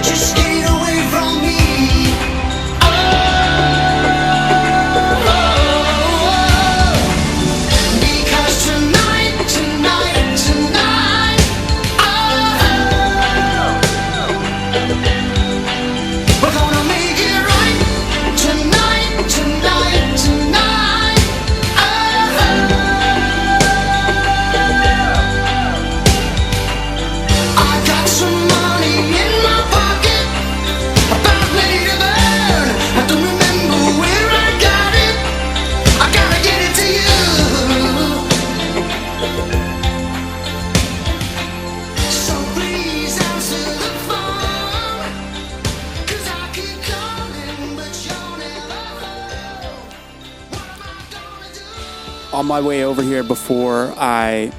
but you stayed away from me. Because tonight, we're gonna make it right. Tonight. I got some money in my pocket, about ready to burn. I don't remember where I got it. I gotta get it to you. So please answer the phone, 'cause I keep calling, but you're never home. What am I gonna do? On my way over here before I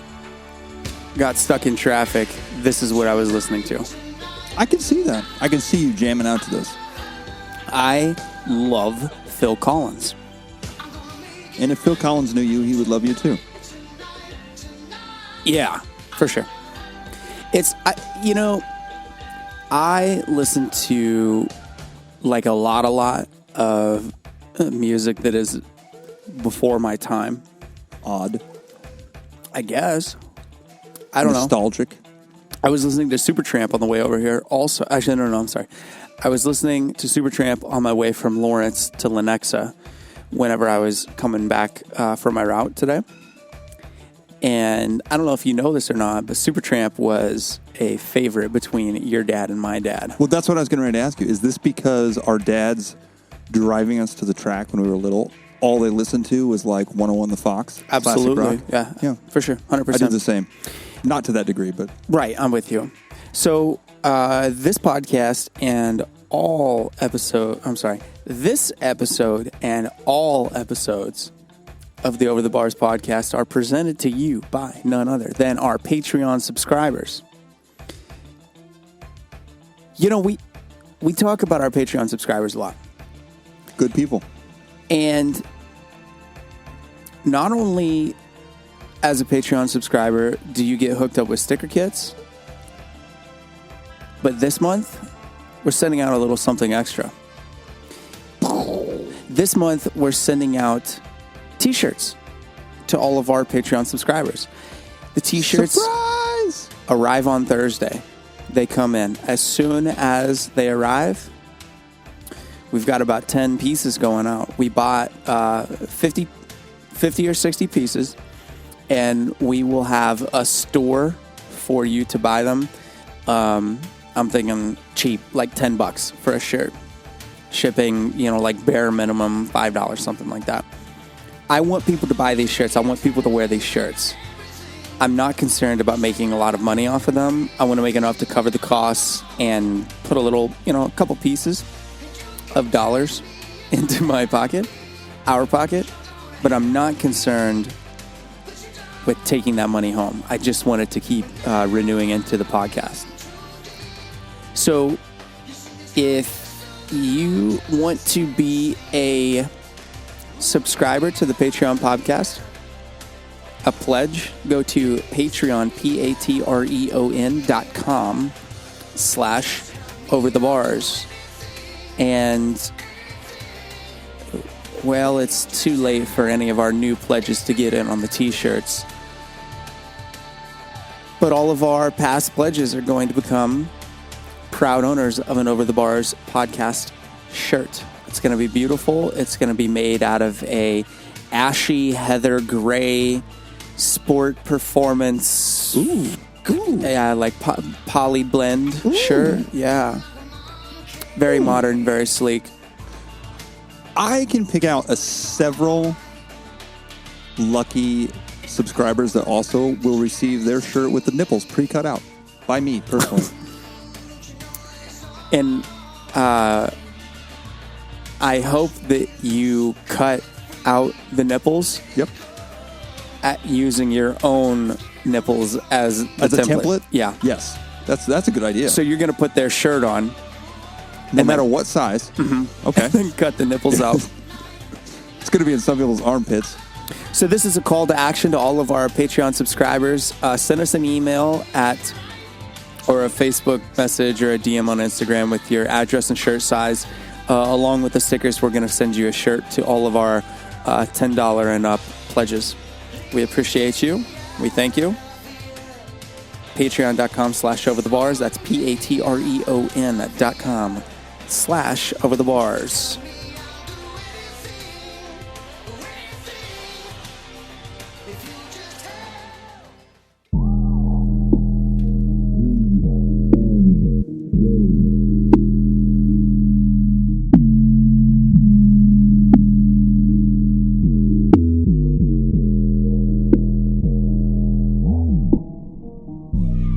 got stuck in traffic, this is what I was listening to. I can see that. I can see you jamming out to this. I love Phil Collins. And if Phil Collins knew you, he would love you too. Yeah, for sure. I listen to like a lot of music that is before my time, Odd. I guess. I don't know. Nostalgic. I was listening to Supertramp on the way over here. Also, actually, no, I'm sorry. I was listening to Supertramp on my way from Lawrence to Lenexa whenever I was coming back for my route today. And I don't know if you know this or not, but Supertramp was a favorite between your dad and my dad. Well, that's what I was getting ready to ask you. Is this because our dads driving us to the track when we were little, all they listened to was like 101 The Fox? Absolutely. Classic rock? Yeah, for sure. 100%. I did the same. Not to that degree, but... Right, I'm with you. So, this podcast and this episode and all episodes of the Over the Bars podcast are presented to you by none other than our Patreon subscribers. You know, we talk about our Patreon subscribers a lot. Good people. And not only as a Patreon subscriber do you get hooked up with sticker kits, but this month we're sending out a little something extra. This month we're sending out t-shirts to all of our Patreon subscribers. The t-shirts Surprise! arrive on Thursday. They come in. As soon as they arrive, we've got about 10 pieces going out. We bought 50 or 60 pieces, and we will have a store for you to buy them. I'm thinking cheap, like $10 for a shirt. Shipping, like bare minimum $5, something like that. I want people to buy these shirts. I want people to wear these shirts. I'm not concerned about making a lot of money off of them. I want to make enough to cover the costs and put a couple pieces of dollars into my pocket, our pocket. But I'm not concerned with taking that money home. I just wanted to keep renewing into the podcast. So if you want to be a subscriber to the Patreon podcast, a pledge, go to Patreon, patreon.com/overthebars. And, well, it's too late for any of our new pledges to get in on the t-shirts. But all of our past pledges are going to become proud owners of an Over the Bars podcast shirt. It's going to be beautiful. It's going to be made out of a ashy heather gray sport performance. Ooh. Yeah, like poly blend shirt. Yeah. Very modern, very sleek. I can pick out several lucky subscribers that also will receive their shirt with the nipples pre-cut out by me personally. And I hope that you cut out the nipples. Yep. Using your own nipples as a template. Yeah. Yes. That's a good idea. So you're going to put their shirt on. No matter what size. Mm-hmm. Okay. And then cut the nipples out. It's going to be in some people's armpits. So this is a call to action to all of our Patreon subscribers. Send us an email at or a Facebook message or a DM on Instagram with your address and shirt size. Along with the stickers, we're going to send you a shirt to all of our $10 and up pledges. We appreciate you. We thank you. Patreon.com/overthebars. That's patreon.com/overthebars.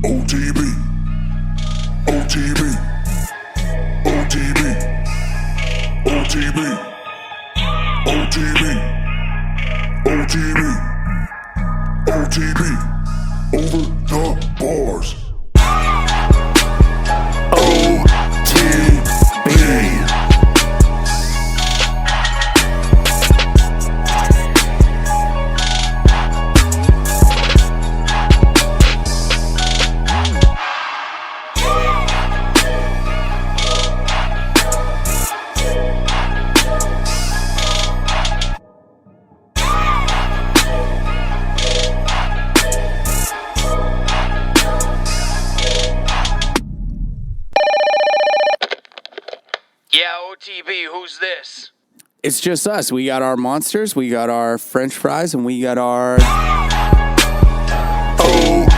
OTB, OTB, OTB, OTB, OTB, OTB, OTB, over the bars. OTB. Yeah, OTB, who's this? It's just us. We got our monsters, we got our French fries, and we got our... OTB.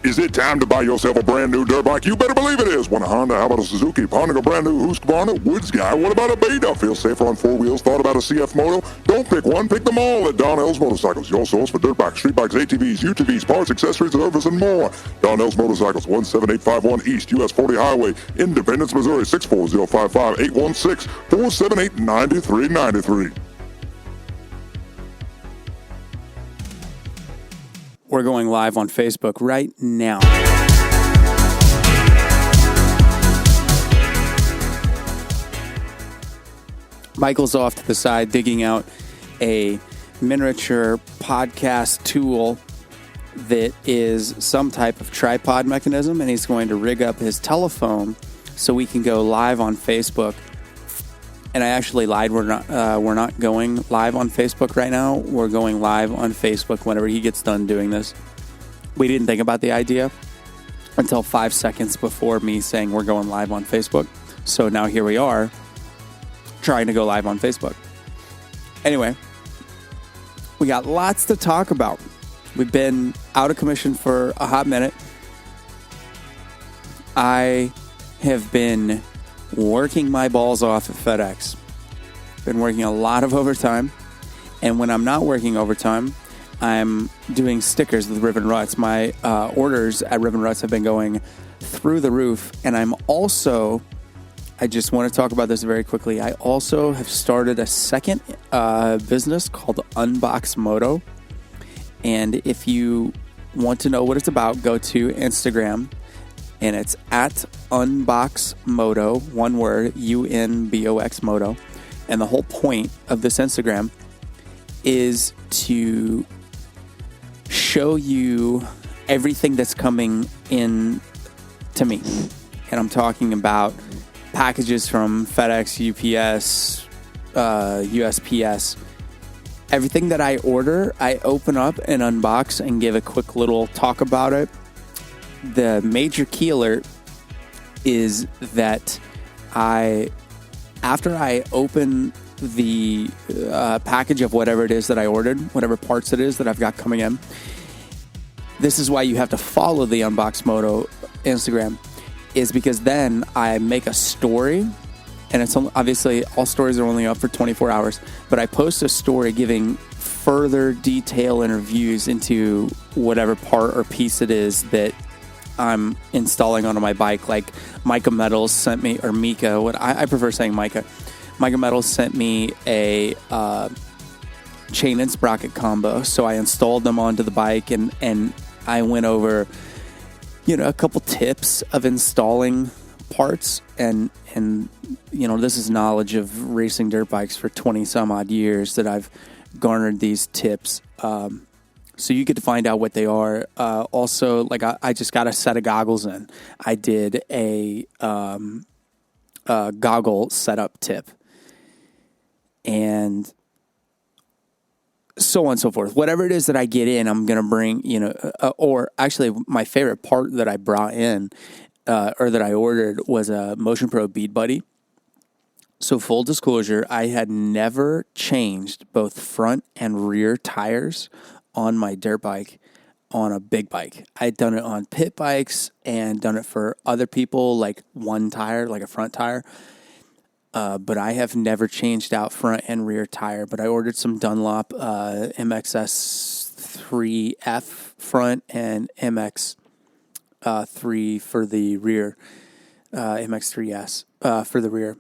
Is it time to buy yourself a brand new dirt bike? You better believe it is. Want a Honda? How about a Suzuki? Pontiac, a brand new Husqvarna? Woods guy? What about a Beta? Feel safer on four wheels? Thought about a CF Moto? Don't pick one. Pick them all at Donnell's Motorcycles. Your source for dirt bikes, street bikes, ATVs, UTVs, parts, accessories, service, and more. Donnell's Motorcycles, 17851 East US 40 Highway, Independence, Missouri, 64055-816-478-9393. We're going live on Facebook right now. Michael's off to the side digging out a miniature podcast tool that is some type of tripod mechanism, and he's going to rig up his telephone so we can go live on Facebook. And I actually lied. We're not going live on Facebook right now. We're going live on Facebook whenever he gets done doing this. We didn't think about the idea until 5 seconds before me saying we're going live on Facebook. So now here we are trying to go live on Facebook. Anyway, we got lots to talk about. We've been out of commission for a hot minute. I have been working my balls off at FedEx. Been working a lot of overtime. And when I'm not working overtime, I'm doing stickers with Ribbon Ruts. My orders at Ribbon Ruts have been going through the roof. And I just want to talk about this very quickly. I also have started a second business called Unbox Moto. And if you want to know what it's about, go to Instagram. And it's at Unbox Moto, one word, UNBOX Moto. And the whole point of this Instagram is to show you everything that's coming in to me. And I'm talking about packages from FedEx, UPS, USPS. Everything that I order, I open up and unbox and give a quick little talk about it. The major key alert is that after I open the package of whatever it is that I ordered, whatever parts it is that I've got coming in, this is why you have to follow the Unbox Moto Instagram, is because then I make a story, and it's obviously all stories are only up for 24 hours, but I post a story giving further detail and reviews into whatever part or piece it is that I'm installing onto my bike. Like Micah Metals sent me, or Mika, I prefer saying Micah. Micah Metals sent me a chain and sprocket combo, so I installed them onto the bike, and I went over, a couple tips of installing parts, and this is knowledge of racing dirt bikes for 20 some odd years that I've garnered these tips. So you get to find out what they are. Also, like I just got a set of goggles in. I did a goggle setup tip, and so on and so forth. Whatever it is that I get in, I'm going to bring, or actually my favorite part that I brought in, or that I ordered, was a Motion Pro Bead Buddy. So full disclosure, I had never changed both front and rear tires on my dirt bike on a big bike. I had done it on pit bikes and done it for other people, like one tire, like a front tire. But I have never changed out front and rear tire. But I ordered some Dunlop MXS3F front and MX3 for the rear, MX3S for the rear.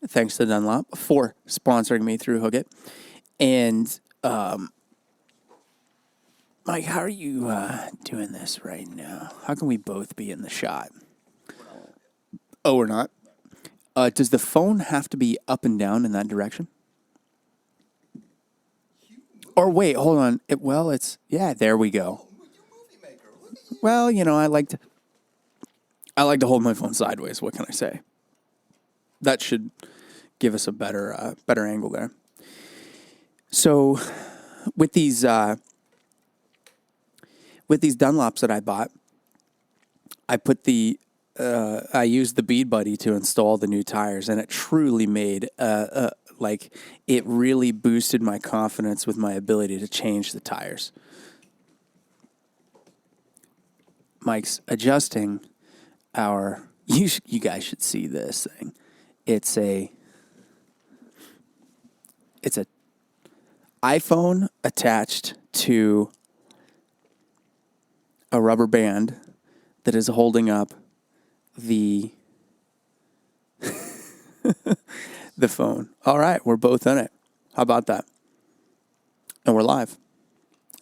Thanks to Dunlop for sponsoring me through Hook It. And Mike, how are you doing this right now? How can we both be in the shot? Oh, we're not? Does the phone have to be up and down in that direction? Or wait, hold on. There we go. Well, I like to hold my phone sideways. What can I say? That should give us a better angle there. So, with these Dunlops that I bought, I used the Bead Buddy to install the new tires, and it truly made, it really boosted my confidence with my ability to change the tires. Mike's adjusting you guys should see this thing. It's a iPhone attached to a rubber band that is holding up the the phone. All right, we're both in it. How about that? And we're live.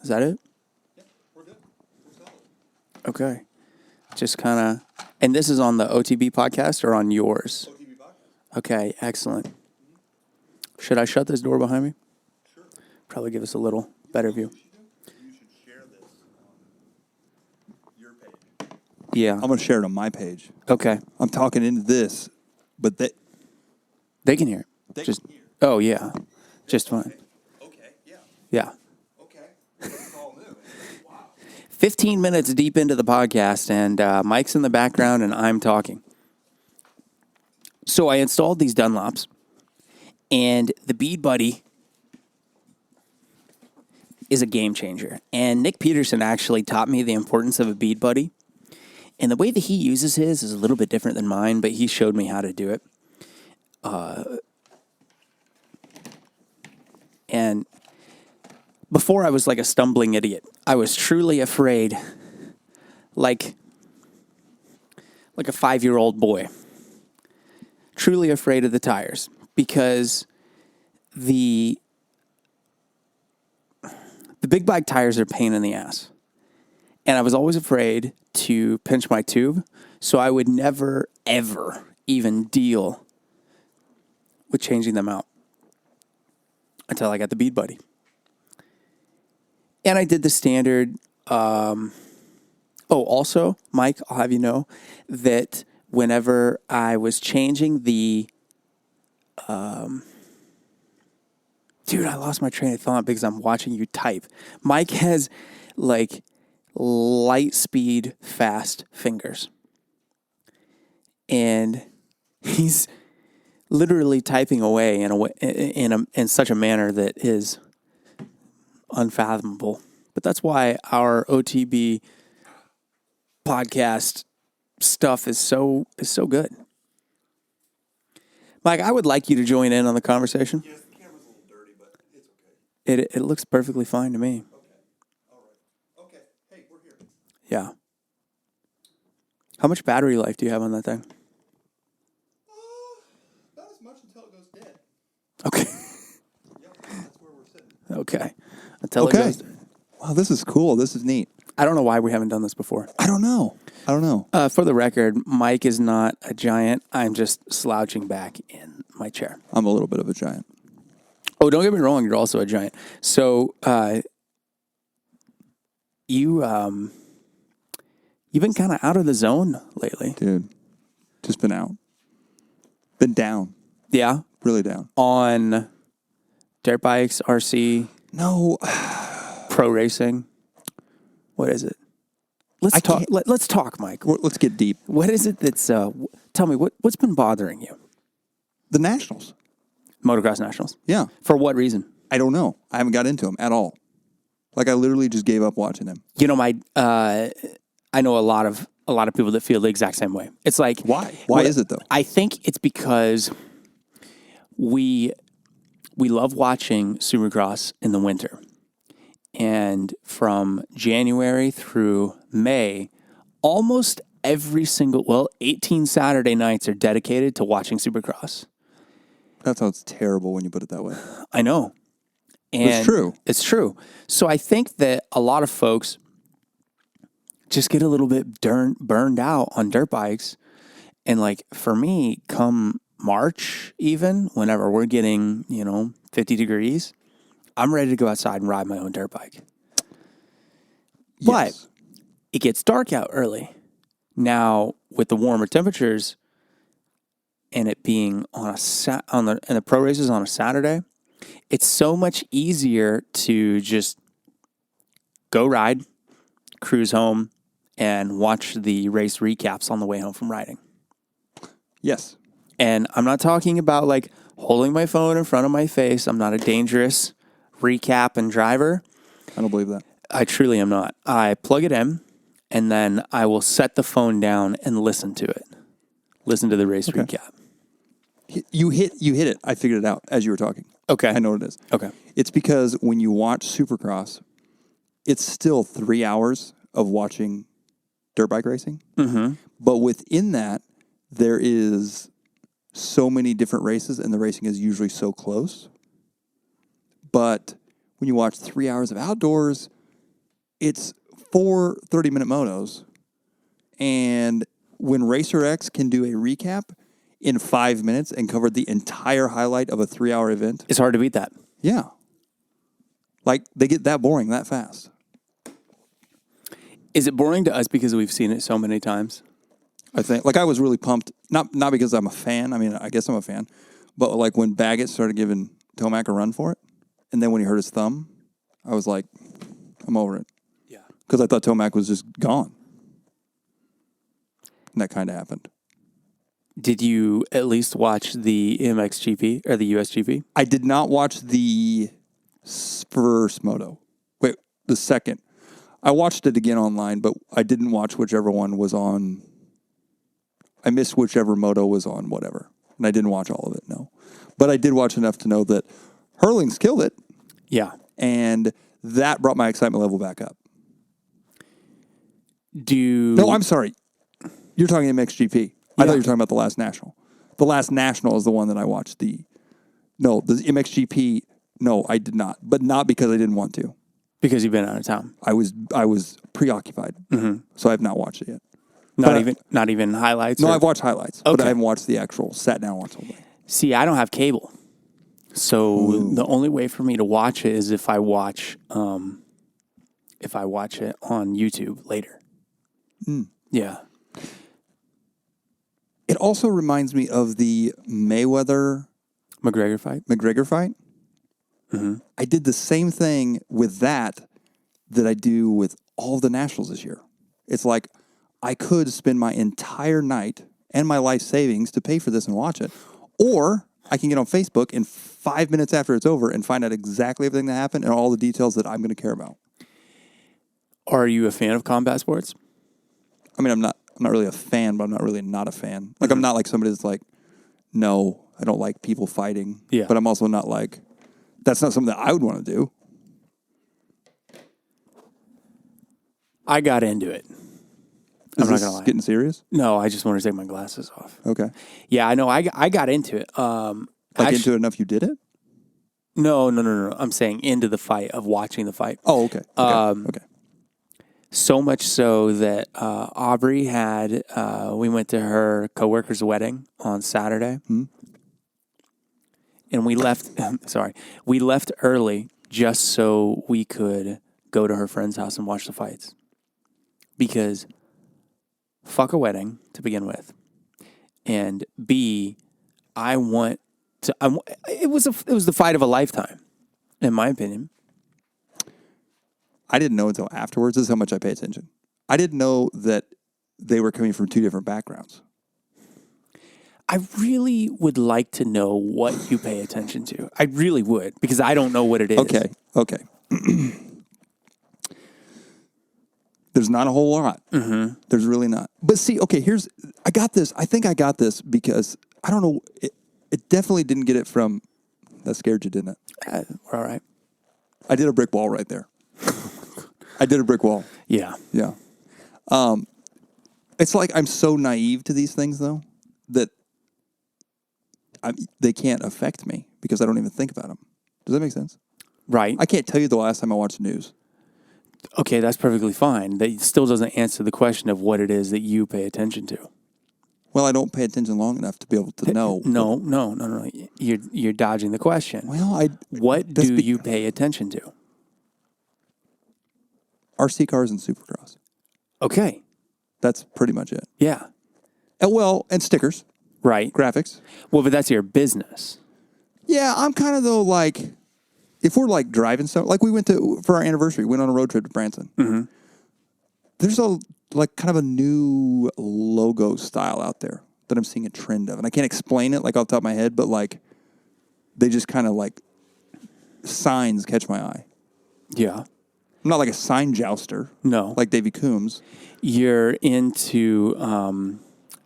Is that it? Yeah, we're good. Okay. Just kind of, and this is on the OTB podcast or on yours? OTB podcast. Okay, excellent. Should I shut this door behind me? Sure. Probably give us a little better view. You should share this on your page. Yeah. I'm going to share it on my page. Okay. I'm talking into this, but They can hear. They Just, can hear. Oh, yeah. Just fine. Okay, yeah. Yeah. Okay. It's all new. Wow. 15 minutes deep into the podcast, and Mike's in the background, and I'm talking. So I installed these Dunlops, and the Bead Buddy is a game changer. And Nick Peterson actually taught me the importance of a Bead Buddy. And the way that he uses his is a little bit different than mine, but he showed me how to do it. And before I was like a stumbling idiot. I was truly afraid, like a 5-year-old boy. Truly afraid of the tires because the big bike tires are a pain in the ass. And I was always afraid to pinch my tube, so I would never, ever even deal with changing them out until I got the Bead Buddy. And I did the standard. Also, Mike, I'll have you know that whenever I was changing the... Dude, I lost my train of thought because I'm watching you type. Mike has, like, light speed, fast fingers. And he's literally typing away in such a manner that is unfathomable. But that's why our OTB podcast stuff is so good. Mike, I would like you to join in on the conversation. Yes, the camera's a little dirty, but it's okay. It looks perfectly fine to me. Okay. Hey, we're here. Yeah. How much battery life do you have on that thing? Not as much until it goes dead. Okay. Yep, that's where we're sitting. Okay. Until it Okay. goes. Wow, this is cool. This is neat. I don't know why we haven't done this before. I don't know. For the record, Mike is not a giant. I'm just slouching back in my chair. I'm a little bit of a giant. Oh, don't get me wrong. You're also a giant. So, you've been kind of out of the zone lately. Dude, just been out. Been down. Yeah. Really down. On dirt bikes, RC, No, pro racing. What is it? Let's I talk. can't- Let's talk, Mike. let's get deep. What is it that's? Tell me what's been bothering you? The Nationals. Motocross Nationals. Yeah. For what reason? I don't know. I haven't got into them at all. Like I literally just gave up watching them. You know, I know a lot of people that feel the exact same way. It's like Why? Why is it though? I think it's because we love watching Supercross in the winter. And from January through May, almost every single 18 Saturday nights are dedicated to watching Supercross. That sounds terrible when you put it that way. I know. And It's true. It's true. So I think that a lot of folks just get a little bit burned out on dirt bikes. And like for me, come March, even whenever we're getting, 50 degrees, I'm ready to go outside and ride my own dirt bike. But Yes. it gets dark out early. Now, with the warmer temperatures and it being and the pro races on a Saturday, it's so much easier to just go ride, cruise home, and watch the race recaps on the way home from riding. Yes. And I'm not talking about like holding my phone in front of my face. I'm not a dangerous recap and driver. I don't believe that. I truly am not. I plug it in and then I will set the phone down and listen to it. Listen to the race recap. You hit it. I figured it out as you were talking. Okay. I know what it is. Okay. It's because when you watch Supercross, it's still 3 hours of watching dirt bike racing. Mm-hmm. But within that, there is so many different races, and the racing is usually so close. But when you watch 3 hours of outdoors, it's 4 30-minute motos. And when Racer X can do a recap in 5 minutes and cover the entire highlight of a 3-hour event, It's hard to beat that. yeah. Like, they get that boring that fast. Is it boring to us because we've seen it so many times? I think. Like, I was really pumped, not because I'm a fan. I mean, I guess I'm a fan. But, like, when Baggett started giving Tomac a run for it, and then when he hurt his thumb, I was like, I'm over it. Yeah. Because I thought Tomac was just gone. And that kind of happened. Did you at least watch the MXGP or the USGP? I did not watch the first moto. Wait, the second. I watched it again online, but I didn't watch whichever one was on. I missed whichever moto was on, whatever. And I didn't watch all of it, no. But I did watch enough to know that Hurling's killed it, Yeah. and that brought my excitement level back up. No, I'm sorry. You're talking MXGP. I thought you were talking about the last national. The last national is the one that I watched. The MXGP, no, I did not. But not because I didn't want to. Because you've been out of town. I was preoccupied. Mm-hmm. So I have not watched it yet. Not even highlights? No, or- I've watched highlights, but Okay. I haven't watched the actual sat down and watched the whole thing. See, I don't have cable. So the only way for me to watch it is if I watch it on YouTube later. Yeah. It also reminds me of the Mayweather McGregor fight? McGregor fight. Mm-hmm. I did the same thing with that I do with all of the nationals this year. It's like I could spend my entire night and my life savings to pay for this and watch it, or I can get on Facebook in 5 minutes after it's over and find out exactly everything that happened and all the details that I'm going to care about. Are you a fan of combat sports? I mean, I'm not really a fan, but I'm not really not a fan. Like, I'm not like somebody that's like, no, I don't like people fighting. Yeah. But I'm also not like, that's not something that I would want to do. I got into it. Is I'm not this gonna lie. getting serious? No, I just want to take my glasses off. Okay. Yeah, I know. I got into it. Into it enough you did it? No. I'm saying into the fight of watching the fight. Oh, okay. Okay. So much so that Aubrey had. We went to her coworker's wedding on Saturday, and we left. Sorry, we left early just so we could go to her friend's house and watch the fights. Because fuck a wedding to begin with, and B, I want to. It was the fight of a lifetime, in my opinion. I didn't know until afterwards. This is how much I pay attention. I didn't know that they were coming from two different backgrounds. I really would like to know what you pay attention to. I really would, because I don't know what it is. Okay. There's not a whole lot. Mm-hmm. There's really not. But see, okay, I got this. I think I got this because, I don't know, it definitely didn't get it from, that scared you, didn't it? We're all right. I did a brick wall right there. I did a brick wall. Yeah. Yeah. It's like I'm so naive to these things, though, that they can't affect me because I don't even think about them. Does that make sense? Right. I can't tell you the last time I watched the news. Okay, that's perfectly fine. That still doesn't answer the question of what it is that you pay attention to. Well, I don't pay attention long enough to be able to know. No. You're dodging the question. Well, What do you pay attention to? RC cars and Supercross. Okay. That's pretty much it. Yeah. And stickers, Right. graphics. Well, but that's your business. Yeah, I'm kind of though like, if we're like driving stuff, like we went to, for our anniversary, we went on a road trip to Branson. Mm-hmm. There's kind of a new logo style out there that I'm seeing a trend of. And I can't explain it like off the top of my head, but like, they just kind of like, signs catch my eye. Yeah. I'm not like a sign jouster. No. Like Davy Coombs. You're into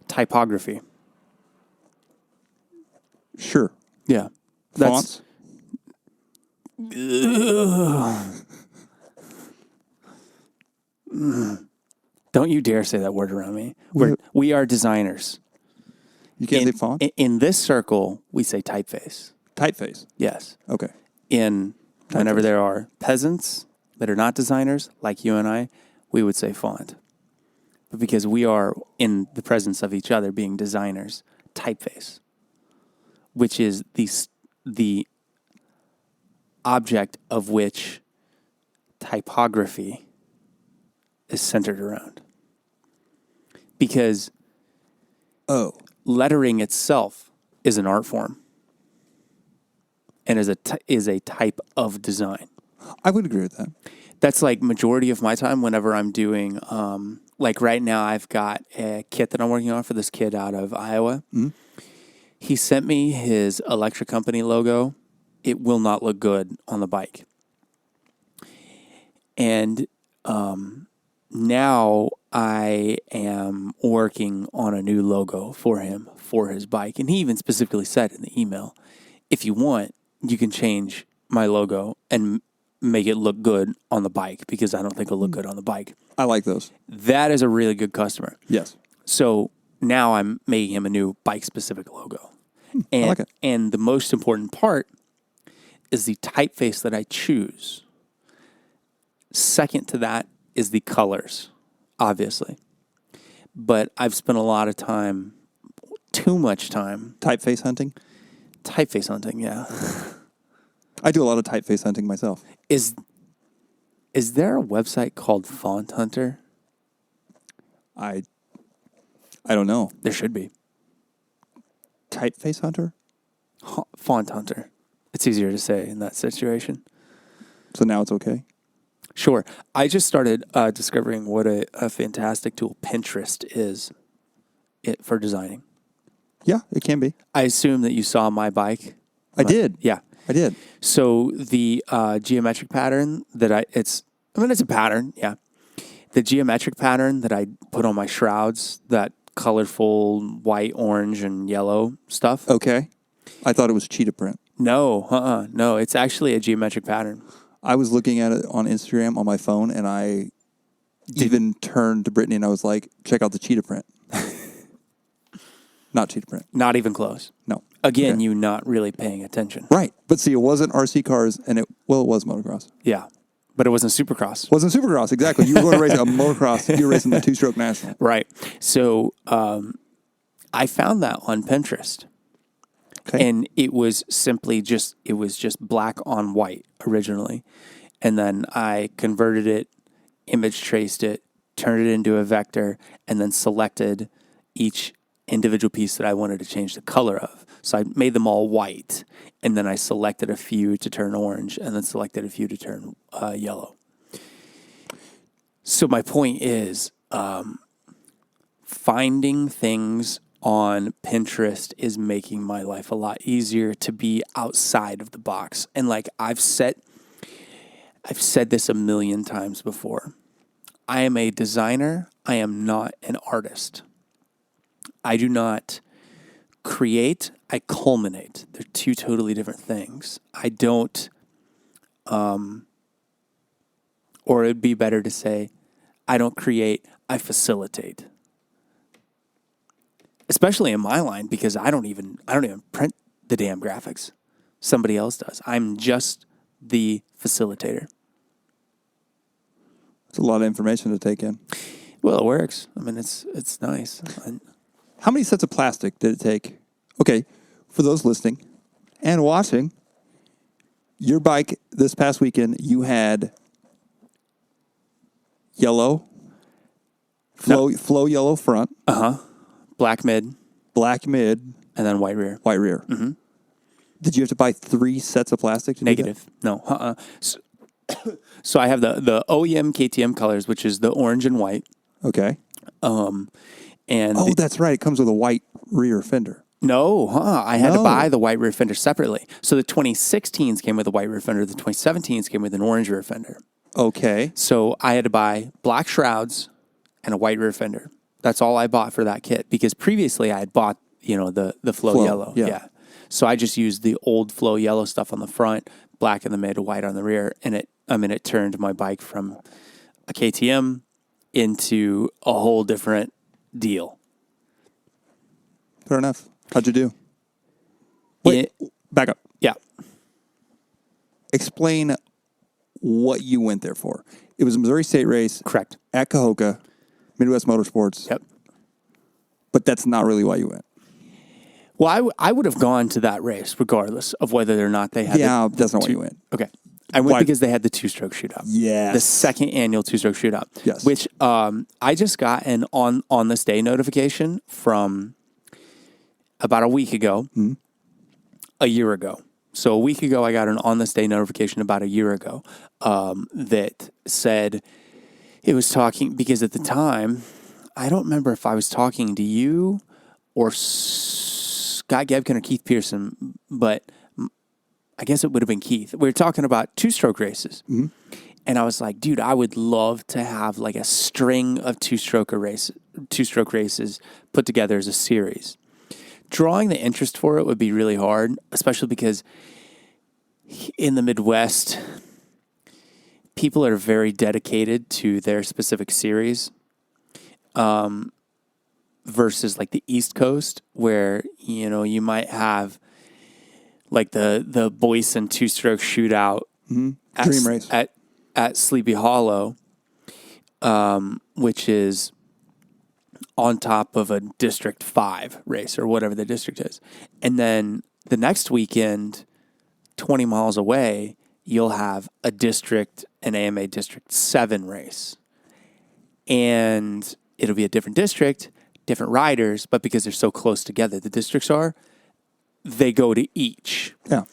typography. Sure. Yeah. Fonts. Don't you dare say that word around me. We are designers. You can't say font? In this circle, we say typeface. Typeface. Yes. Okay. Whenever there are peasants that are not designers, like you and I, we would say font. But because we are in the presence of each other being designers, typeface, which is the object of which typography is centered around. Because lettering itself is an art form and is a type of design. I would agree with that. That's like majority of my time whenever I'm doing, like right now I've got a kit that I'm working on for this kid out of Iowa. Mm-hmm. He sent me his electric company logo. It will not look good on the bike. And now I am working on a new logo for him for his bike. And he even specifically said in the email, if you want, you can change my logo and make it look good on the bike because I don't think it'll look good on the bike. I like those. That is a really good customer. Yes. So now I'm making him a new bike-specific logo. And, I like it. And the most important part is the typeface that I choose. Second to that is the colors, obviously. But I've spent a lot of time, too much time. Typeface hunting? Typeface hunting, yeah. I do a lot of typeface hunting myself. Is there a website called Font Hunter? I don't know. There should be. Typeface hunter? Font Hunter. It's easier to say in that situation. So now it's okay? Sure. I just started discovering what a fantastic tool Pinterest is for designing. Yeah, it can be. I assume that you saw my bike. I did. Yeah. I did. So the geometric pattern it's a pattern, yeah. The geometric pattern that I put on my shrouds, that colorful white, orange, and yellow stuff. Okay. I thought it was cheetah print. No, no, it's actually a geometric pattern. I was looking at it on Instagram on my phone, and even turned to Brittany and I was like, check out the cheetah print. Not cheetah print. Not even close. No. Again, Okay. you not really paying attention. Right. But see, it wasn't RC cars and it was motocross. Yeah. But it wasn't Supercross. Wasn't Supercross, exactly. You were going to race a motocross. You were racing the two-stroke national. Right. So I found that on Pinterest. Okay. And it was simply just black on white originally. And then I converted it, image traced it, turned it into a vector, and then selected each individual piece that I wanted to change the color of. So I made them all white, and then I selected a few to turn orange, and then selected a few to turn yellow. So my point is, finding things on Pinterest is making my life a lot easier to be outside of the box. And like I've said this a million times before. I am a designer. I am not an artist. I do not create. I culminate. They're two totally different things. I don't, or it'd be better to say, I don't create, I facilitate. Especially in my line, because I don't even print the damn graphics. Somebody else does. I'm just the facilitator. It's a lot of information to take in. Well, it works. I mean, it's nice. How many sets of plastic did it take? Okay, for those listening and watching, your bike this past weekend, you had yellow, flow yellow front, Black mid, black mid, and then white rear. white rear. Mm-hmm. Did you have to buy 3 sets of plastic to do that? Negative. No. So I have the OEM KTM colors, which is the orange and white. Okay. And Oh, that's right. It comes with a white rear fender. I had to No. buy the white rear fender separately. So the 2016s came with a white rear fender. The 2017s came with an orange rear fender. Okay. So I had to buy black shrouds and a white rear fender. That's all I bought for that kit, because previously I had bought, the flow yellow. yeah. So I just used the old flow yellow stuff on the front, black in the mid, white on the rear, and it turned my bike from a KTM into a whole different deal. Fair enough. How'd you do? Wait, back up. Yeah. Explain what you went there for. It was a Missouri State race Correct. at Cahokia, Midwest Motorsports. Yep. But that's not really why you went. Well, I would have gone to that race regardless of whether or not they had. Yeah, that's not why you went. Okay. I went Why? because they had the two-stroke shootout. Yes. The second annual two-stroke shootout. Yes. Which I just got an on this day notification from about a week ago, a year ago. So a week ago, I got an on this day notification about a year ago that said it was talking, because at the time, I don't remember if I was talking to you or Scott Gebkin or Keith Pearson, but I guess it would have been Keith. We were talking about two-stroke races. Mm-hmm. And I was like, dude, I would love to have like a string of two-stroke races put together as a series. Drawing the interest for it would be really hard, especially because in the Midwest, people are very dedicated to their specific series. Versus like the East Coast, where, you might have like the Boyson two-stroke shootout Dream race. at Sleepy Hollow, which is on top of a District 5 race or whatever the district is. And then the next weekend, 20 miles away, you'll have an AMA District 7 race. And it'll be a different district, different riders, but because they're so close together, the districts are, they go to each. Yeah.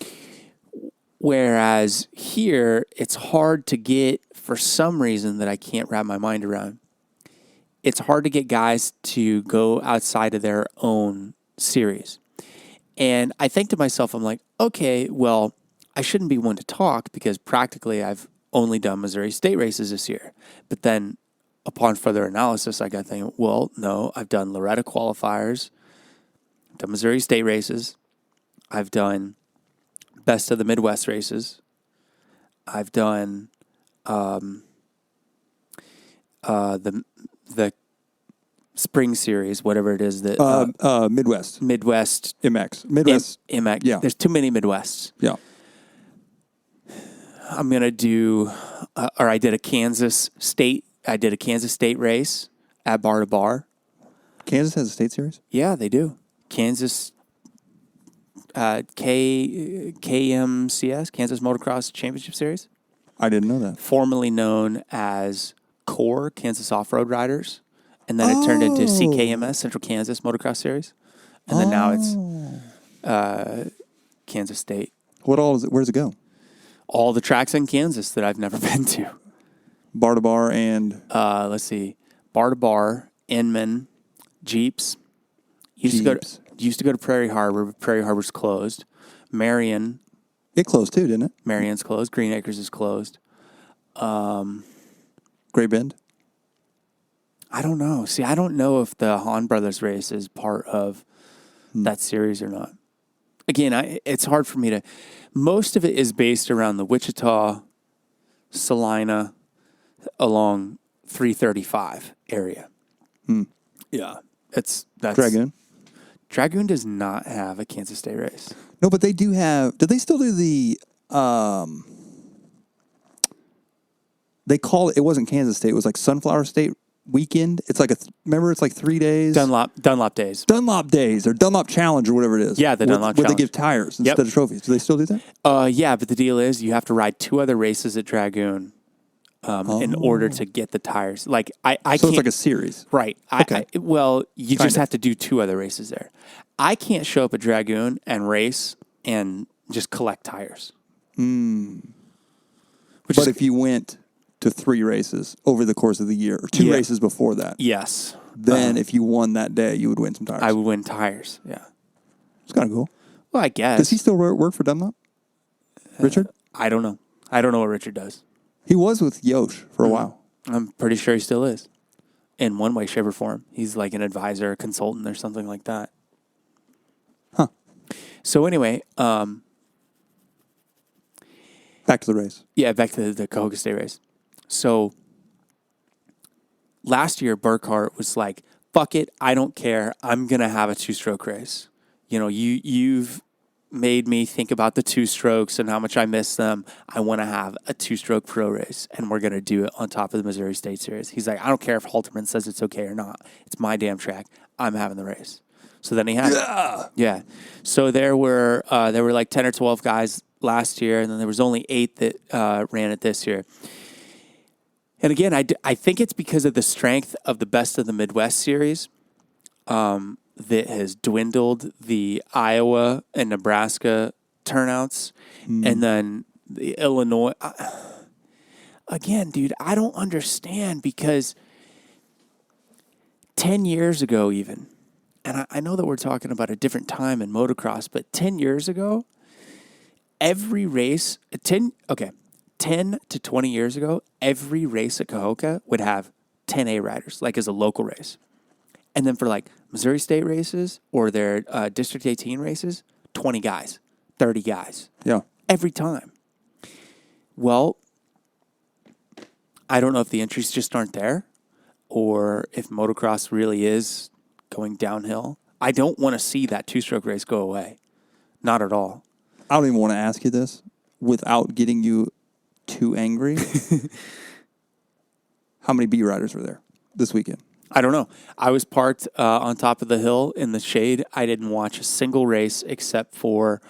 Whereas here, it's hard to get, for some reason that I can't wrap my mind around, it's hard to get guys to go outside of their own series. And I think to myself, I'm like, okay, well, I shouldn't be one to talk because practically I've only done Missouri State races this year. But then upon further analysis, I got thinking, well, no, I've done Loretta qualifiers, I've done Missouri State races, I've done Best of the Midwest races, I've done the spring series, whatever it is that Midwest. Midwest MX. Midwest. MX. Yeah. There's too many Midwests. Yeah. I'm gonna do, or I did a Kansas State race at Bar to Bar. Kansas has a state series? Yeah, they do. Kansas KMCS, Kansas Motocross Championship Series, I didn't know that. formerly known as CORE, Kansas Off-Road Riders, and then it turned into CKMS, Central Kansas Motocross Series, and then now it's Kansas State. What all is it? Where does it go? All the tracks in Kansas that I've never been to. Bar to Bar and Let's see, Bar to Bar, Inman, Jeeps. Used to go to Prairie Harbor, but Prairie Harbor's closed. Marion, it closed too, didn't it? Marion's closed. Green Acres is closed. Great Bend. I don't know. See, I don't know if the Hahn Brothers race is part of that series or not. Again, it's hard for me to. Most of it is based around the Wichita, Salina, along 335 area. Yeah, that's Dragoon. Dragoon does not have a Kansas State race. No, but they do have. Did they still do the? They call it. It wasn't Kansas State. It was like Sunflower State weekend. It's like remember, it's like 3 days. Dunlop days. Dunlop days or Dunlop Challenge or whatever it is. Yeah, the Dunlop where they Challenge. give tires instead of trophies. Do they still do that? Yeah, but the deal is you have to ride 2 other races at Dragoon in order to get the tires. Like I So can't. it's like a series. Right. Okay. Well, you just of. have to do 2 other races there. I can't show up at Dragoon and race and just collect tires. But if you went to 3 races over the course of the year, or 2 races before that, Yes. then if you won that day, you would win some tires. I would win tires. Yeah. It's kind of cool. Well, I guess. Does he still work for Dunlop? Richard? I don't know. I don't know what Richard does. He was with Yosh for a while. I'm pretty sure he still is. In one way, shape, or form. He's like an advisor, a consultant, or something like that. Huh. So anyway, Back to the race. yeah, back to the Cahoga State race. So last year, Burkhart was like, fuck it, I don't care. I'm going to have a 2-stroke race. You know, you've made me think about the 2 strokes and how much I miss them. I want to have a 2-stroke pro race, and we're going to do it on top of the Missouri State Series. He's like, I don't care if Halterman says it's okay or not. It's my damn track. I'm having the race. So then he had it. Yeah. So there were like 10 or 12 guys last year, and then there was only 8 that ran it this year. And again, I think it's because of the strength of the Best of the Midwest series that has dwindled the Iowa and Nebraska turnouts. And then the Illinois. Again, dude, I don't understand because 10 years ago even, and I know that we're talking about a different time in motocross, but 10 years ago, every race, 10 to 20 years ago, every race at Cahoga would have 10 A riders, like as a local race. And then for like Missouri State races or their District 18 races, 20 guys, 30 guys. Yeah. Every time. Well, I don't know if the entries just aren't there or if motocross really is going downhill. I don't want to see that 2-stroke race go away. Not at all. I don't even want to ask you this without getting you too angry. How many B riders were there this weekend? I don't know. I was parked on top of the hill in the shade. I didn't watch a single race except for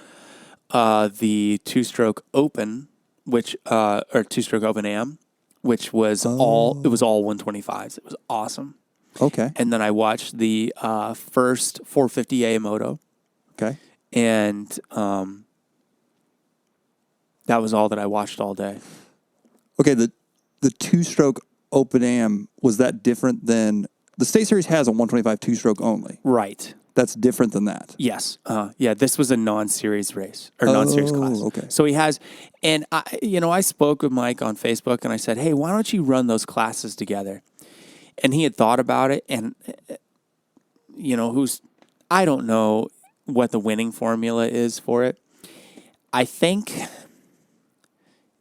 the 2-stroke open, or 2-stroke open AM, which was all 125s. It was awesome. Okay. And then I watched the first 450A moto, Okay. and that was all that I watched all day. Okay. The 2-stroke Open Am, was that different than the State Series has a 125 2-stroke only? Right. That's different than that. Yes. Yeah, this was a non-series race or non-series class. Okay. So he has, and I spoke with Mike on Facebook and I said, hey, why don't you run those classes together? And he had thought about it and, I don't know what the winning formula is for it. I think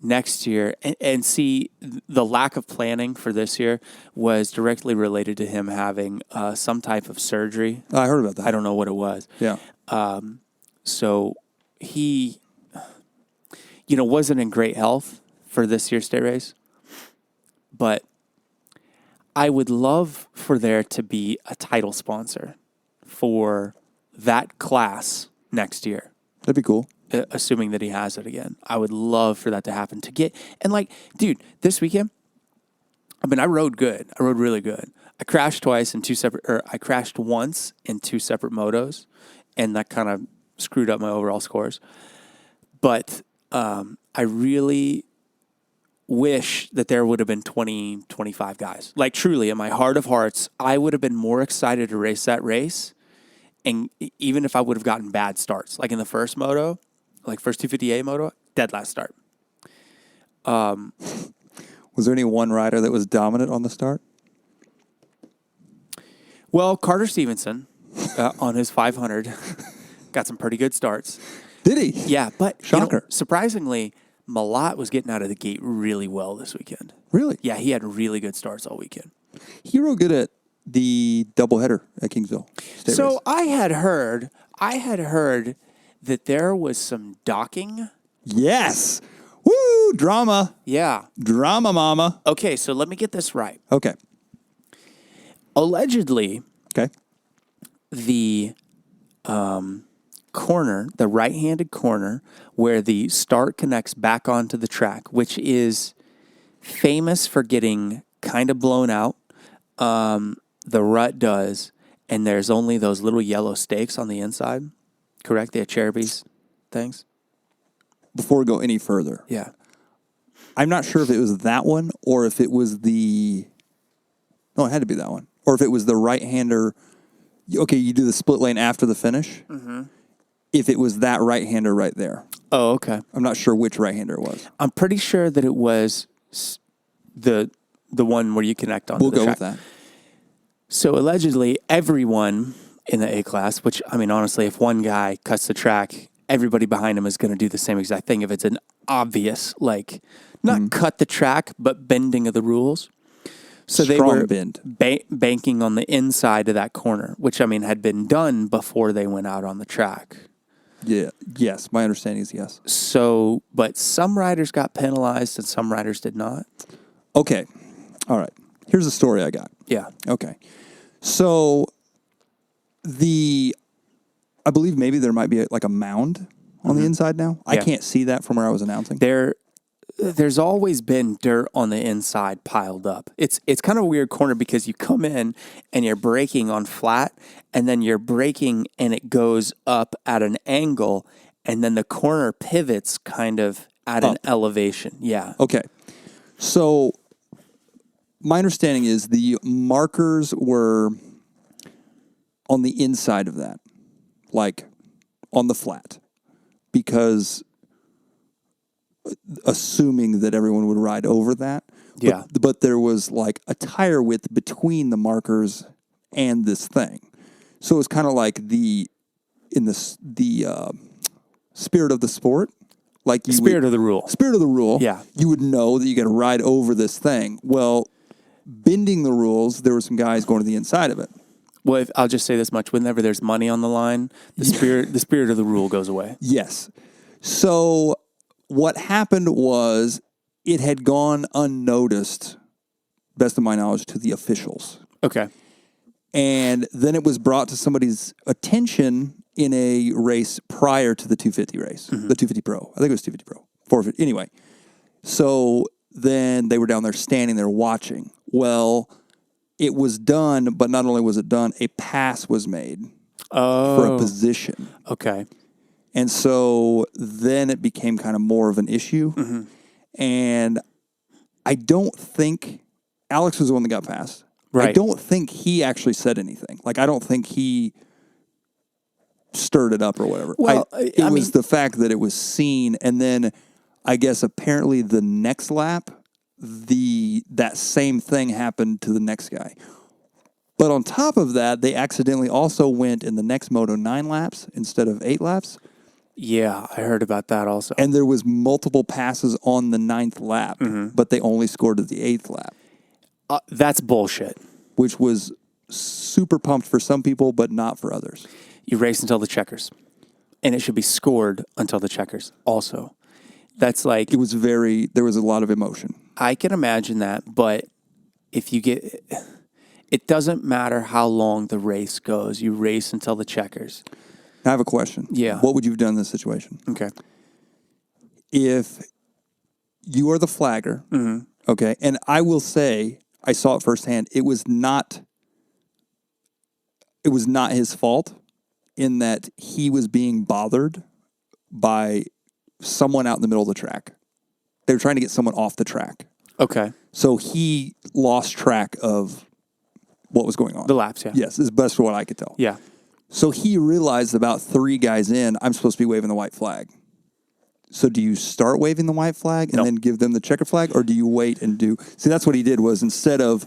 next year, and see the lack of planning for this year was directly related to him having some type of surgery. I heard about that. I don't know what it was. Yeah. So he, wasn't in great health for this year's state race. But I would love for there to be a title sponsor for that class next year, That'd be cool. assuming that he has it again. I would love for that to happen dude, this weekend, I rode good. I rode really good. I crashed once in two separate motos, and that kind of screwed up my overall scores. But I really wish that there would have been 20, 25 guys. Like, truly, in my heart of hearts, I would have been more excited to race that race. And even if I would have gotten bad starts, like in the first moto, like first 250A moto, dead last start. Was there any one rider that was dominant on the start? Well, Carter Stevenson on his 500 got some pretty good starts. Did he? Yeah, but Shocker. surprisingly, Malat was getting out of the gate really well this weekend. Really? Yeah, he had really good starts all weekend. He rode good at the doubleheader at Kingsville State So Race. I had heard that there was some docking. Yes. Woo! Drama. Yeah. Drama, mama. Okay, so let me get this right. Okay. Allegedly, Okay. the corner, the right-handed corner, where the start connects back onto the track, which is famous for getting kind of blown out. The rut does, and there's only those little yellow stakes on the inside. Correct? They have Cherubies things. Before we go any further, Yeah. I'm not sure if it was that one or if it was the... No, it had to be that one. Or if it was the right-hander... Okay, you do the split lane after the finish. Mm-hmm. If it was that right-hander right there. Oh, okay. I'm not sure which right-hander it was. I'm pretty sure that it was the one where you connect onto We'll the go track. with that. So allegedly, everyone in the A class, which, honestly, if one guy cuts the track, everybody behind him is going to do the same exact thing. If it's an obvious, not cut the track, but bending of the rules. So they Strong were bend. banking on the inside of that corner, which, had been done before they went out on the track. Yeah. Yes. My understanding is yes. So, but some riders got penalized and some riders did not. Okay. All right. Here's the story I got. Yeah. Okay. So I believe maybe there might be a mound on the inside now. I Yeah. can't see that from where I was announcing. There's always been dirt on the inside piled up. It's kind of a weird corner because you come in and you're braking on flat, and then you're braking and it goes up at an angle, and then the corner pivots kind of at an elevation. Yeah. Okay. So my understanding is the markers were on the inside of that, like on the flat, because assuming that everyone would ride over that. Yeah. But there was a tire width between the markers and this thing. So it was kind of like the spirit of the sport. Like Spirit of the rule. Spirit of the rule. Yeah. You would know that you got to ride over this thing. Well, bending the rules, there were some guys going to the inside of it. Well, I'll just say this much: whenever there's money on the line, the spirit of the rule goes away. Yes. So what happened was it had gone unnoticed, best of my knowledge, to the officials. Okay. And then it was brought to somebody's attention in a race prior to the 250 race, the 250 Pro. I think it was 250 Pro. 450. Anyway, so then they were down there standing there watching. Well, it was done, but not only was it done, a pass was made for a position. Okay. And so then it became kind of more of an issue. Mm-hmm. And I don't think Alex was the one that got passed. Right. I don't think he actually said anything. I don't think he stirred it up or whatever. Well, it was the fact that it was seen. And then I guess apparently the next lap, that same thing happened to the next guy. But on top of that, they accidentally also went in the next moto 9 laps instead of 8 laps. Yeah, I heard about that also. And there was multiple passes on the 9th lap, but they only scored at the 8th lap, That's bullshit. which was super pumped for some people, but not for others. You race until the checkers, and it should be scored until the checkers also. That's like, It was there was a lot of emotion. I can imagine that, but if you get, it doesn't matter how long the race goes. You race until the checkers. I have a question. Yeah. What would you have done in this situation? Okay. If you are the flagger, okay, and I will say, I saw it firsthand, it was not his fault in that he was being bothered by someone out in the middle of the track. They were trying to get someone off the track. Okay. So he lost track of what was going on. The laps, yeah. Yes, is best for what I could tell. Yeah. So he realized about 3 guys in, I'm supposed to be waving the white flag. So do you start waving the white flag and Nope. then give them the checker flag, or do you wait and do? See, that's what he did was instead of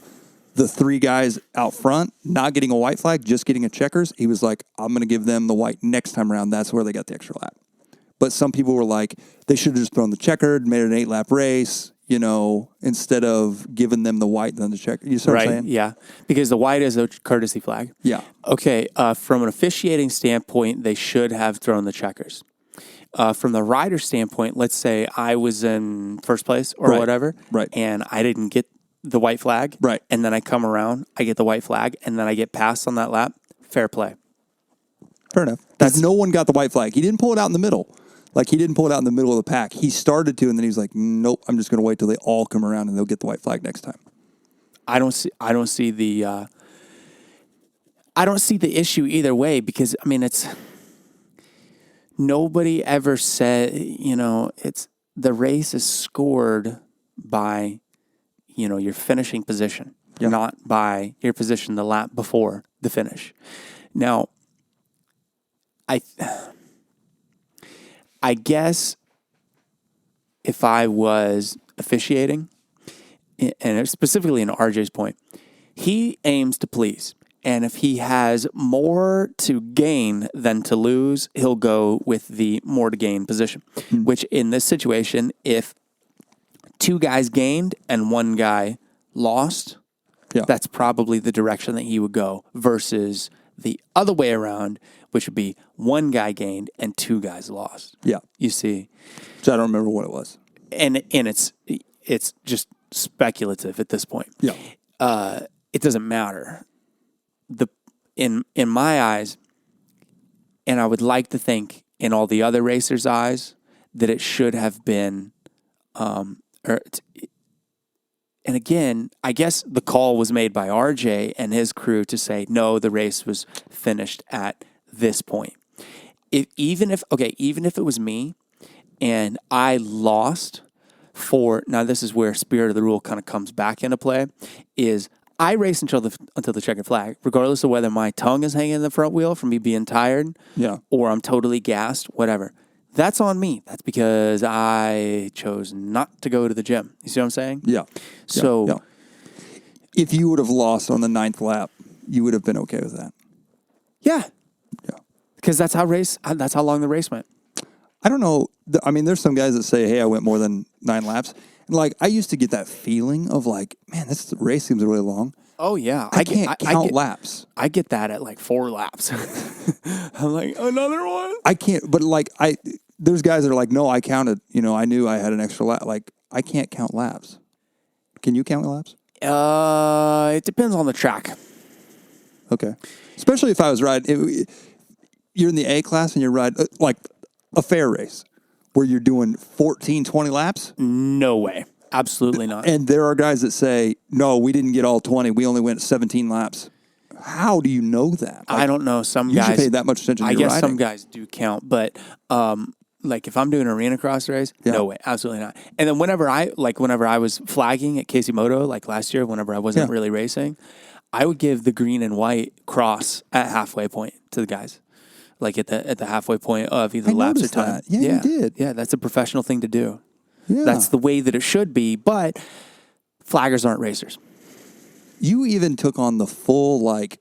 the 3 guys out front not getting a white flag, just getting a checkers, he was like, I'm going to give them the white next time around. That's where they got the extra lap. But some people were like, they should have just thrown the checkered, made it an 8-lap race, instead of giving them the white and then the checker. You see what I'm Right. saying? Yeah. Because the white is a courtesy flag. Yeah. Okay. From an officiating standpoint, they should have thrown the checkers. From the rider standpoint, let's say I was in first place or Right. whatever, Right. and I didn't get the white flag, Right. and then I come around, I get the white flag, and then I get passed on that lap. Fair play. Fair enough. Because no one got the white flag. He didn't pull it out in the middle. Like, he didn't pull it out in the middle of the pack. He started to, and then he was like, nope, I'm just going to wait till they all come around and they'll get the white flag next time. I don't see the issue either way, because I mean, it's nobody ever said, it's the race is scored by, your finishing position, not by your position the lap before the finish. Now, I guess if I was officiating, and specifically in RJ's point, he aims to please. And if he has more to gain than to lose, he'll go with the more to gain position. Which in this situation, if 2 guys gained and 1 guy lost, Yeah. that's probably the direction that he would go, versus the other way around, which would be 1 guy gained and 2 guys lost. Yeah. You see? So I don't remember what it was. And it's just speculative at this point. Yeah. It doesn't matter. In my eyes, and I would like to think in all the other racers' eyes, that it should have been, and again, I guess the call was made by RJ and his crew to say, no, the race was finished at this point. Even if it was me and I lost now this is where spirit of the rule kind of comes back into play, is I race until the checkered flag, regardless of whether my tongue is hanging in the front wheel from me being tired, Yeah. or I'm totally gassed, whatever. That's on me. That's because I chose not to go to the gym. You see what I'm saying? Yeah. So Yeah. If you would have lost on the 9th lap, you would have been okay with that. yeah, Yeah. because that's how long the race went. I don't know. I mean, there's some guys that say, hey, I went more than 9 laps. And like, I used to get that feeling of like, man, this race seems really long. Oh yeah, I can't count laps. I get that at like 4 laps. I'm like, another one. I can't, but like, there's guys that are like, no, I counted, I knew I had an extra lap. Like, I can't count laps. Can you count laps? It depends on the track. Okay. Especially if I was riding, you're in the A class and you're riding like a fair race where you're doing 14, 20 laps. No way. Absolutely not. And there are guys that say, no, we didn't get all 20. We only went 17 laps. How do you know that? I don't know. Some you guys should pay that much attention to I your guess riding. some guys do count, but like if I'm doing an arena cross race, no way, absolutely not. And then whenever I was flagging at Casey Moto, like last year, whenever I wasn't really racing, I would give the green and white cross at halfway point to the guys, like at the halfway point of either laps or noticed time. that. Yeah, you did. Yeah, that's a professional thing to do. Yeah. That's the way that it should be, but flaggers aren't racers. You even took on the full, like,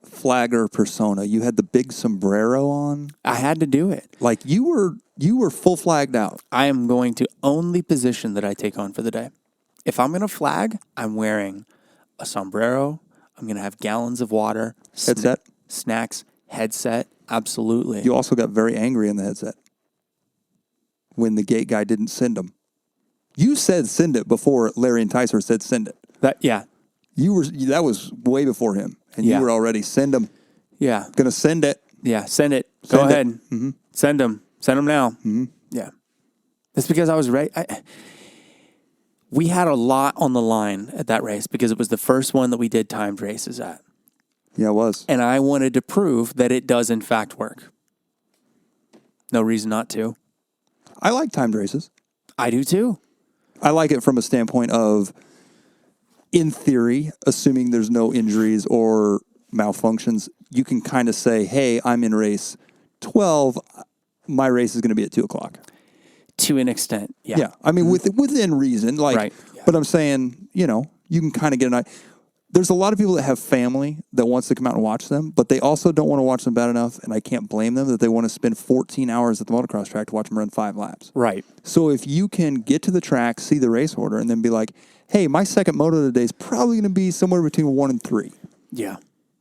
flagger persona. You had the big sombrero on. I had to do it. Like you were full flagged out. I am going to own the position that I take on for the day. If I'm going to flag, I'm wearing a sombrero. I'm going to have gallons of water. Headset? Snacks, headset. Absolutely. You also got very angry in the headset when the gate guy didn't send them. You said send it before Larry and Tyser said send it. Yeah. That was way before him, and Yeah. you were already send them. Yeah. Gonna send it. Yeah. Send it. Go Send it. ahead. Mm-hmm. Send them. Send them now. Mm-hmm. Yeah. That's because I was ready. We had a lot on the line at that race because it was the first one that we did timed races at. Yeah, it was. And I wanted to prove that it does in fact work. No reason not to. I like timed races. I do too. I like it from a standpoint of, in theory, assuming there's no injuries or malfunctions, you can kind of say, hey, I'm in race 12. My race is going to be at 2:00. To an extent, yeah. Yeah. I mean, within reason. Like, Right. Yeah. But I'm saying, you can kind of get an idea. There's a lot of people that have family that wants to come out and watch them, but they also don't want to watch them bad enough, and I can't blame them, that they want to spend 14 hours at the motocross track to watch them run 5 laps. Right. So if you can get to the track, see the race order, and then be like, hey, my second moto today is probably going to be somewhere between 1 and 3. Yeah.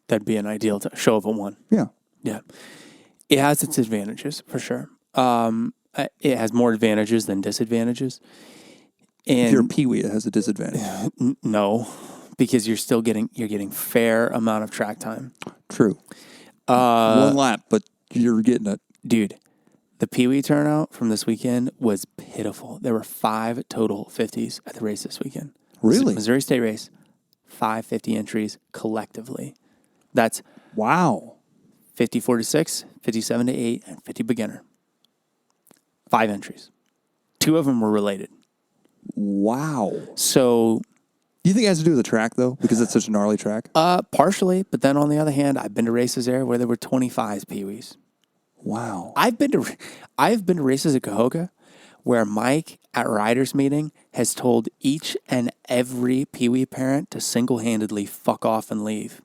That'd be an ideal show of a 1. Yeah. Yeah. It has its advantages, for sure. It has more advantages than disadvantages. And If you're a peewee, it has a disadvantage. no, because you're getting fair amount of track time. True. 1 lap, but you're getting it. Dude, the Pee Wee turnout from this weekend was pitiful. There were 5 total 50s at the race this weekend. Really? Missouri State race, 5 50 entries collectively. That's Wow. 54 to 6, 57 to 8, and 50 beginner. 5 entries. 2 of them were related. Wow. So, Do you think it has to do with the track, though? Because it's such a gnarly track? partially, but then on the other hand, I've been to races there where there were 25 Pee Wees. Wow. I've been to races at Cahoga where Mike at Riders Meeting has told each and every Pee Wee parent to single-handedly fuck off and leave.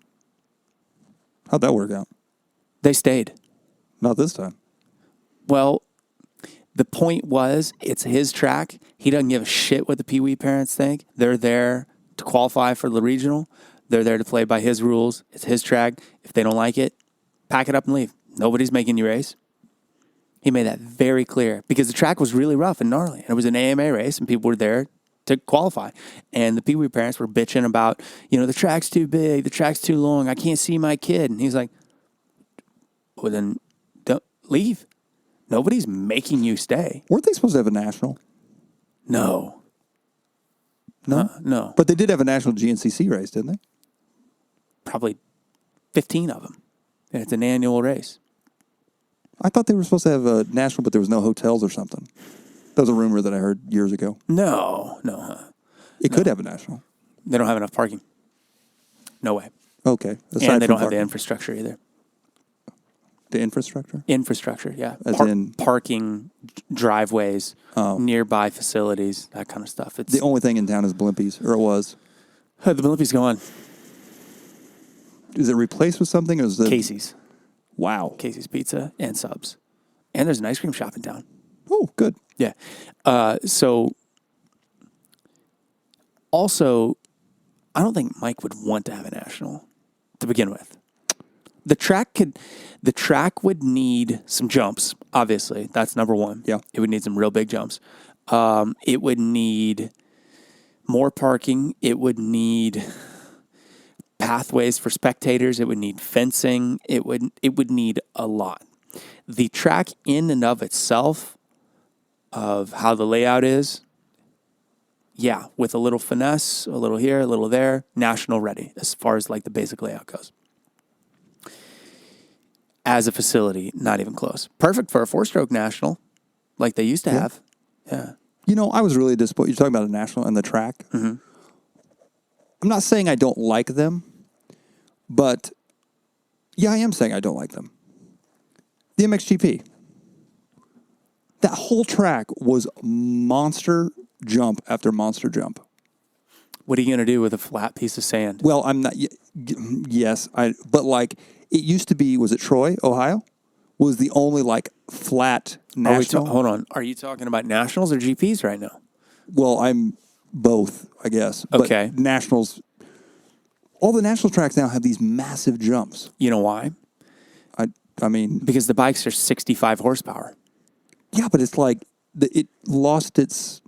How'd that work out? They stayed. Not this time. Well, the point was, it's his track. He doesn't give a shit what the Pee Wee parents think. They're there to qualify for the regional. They're there to play by his rules. It's his track. If they don't like it, pack it up and leave. Nobody's making you race. He made that very clear because the track was really rough and gnarly. And it was an AMA race and people were there to qualify. And the Pee Wee parents were bitching about, the track's too big, the track's too long, I can't see my kid. And he's like, well, then don't leave. Nobody's making you stay. Weren't they supposed to have a national? No. No? No. But they did have a national GNCC race, didn't they? Probably 15 of them. And it's an annual race. I thought they were supposed to have a national, but there was no hotels or something. That was a rumor that I heard years ago. No. It could have a national. They don't have enough parking. No way. Okay. And they don't have the parking. infrastructure either. The infrastructure? Infrastructure, yeah. As in- parking, driveways, nearby facilities, that kind of stuff. It's The only thing in town is Blimpies, or it was. the Blimpies gone. Is it replaced with something, or is it Casey's. Wow. Casey's Pizza and Subs. And there's an ice cream shop in town. Oh, good. Yeah. So also, I don't think Mike would want to have a national to begin with. The track would need some jumps, obviously. That's number one. Yeah. It would need some real big jumps. It would need more parking. It would need pathways for spectators. It would need fencing. It would need a lot. The track in and of itself, of how the layout is, yeah, with a little finesse, a little here, a little there, national ready as far as like the basic layout goes. As a facility, not even close. Perfect for a 4-stroke national, like they used to have. Yeah. I was really disappointed. You're talking about a national and the track. Mm-hmm. I'm not saying I don't like them, but yeah, I am saying I don't like them. The MXGP. That whole track was monster jump after monster jump. What are you going to do with a flat piece of sand? Well, I'm not. Yes, but like it used to be. Was it Troy, Ohio? Was the only like flat national? Hold on. Are you talking about nationals or GPs right now? Well, I'm both, I guess. Okay. But nationals. All the national tracks now have these massive jumps. You know why? I mean, Because the bikes are 65 horsepower. yeah, but it's like it lost its.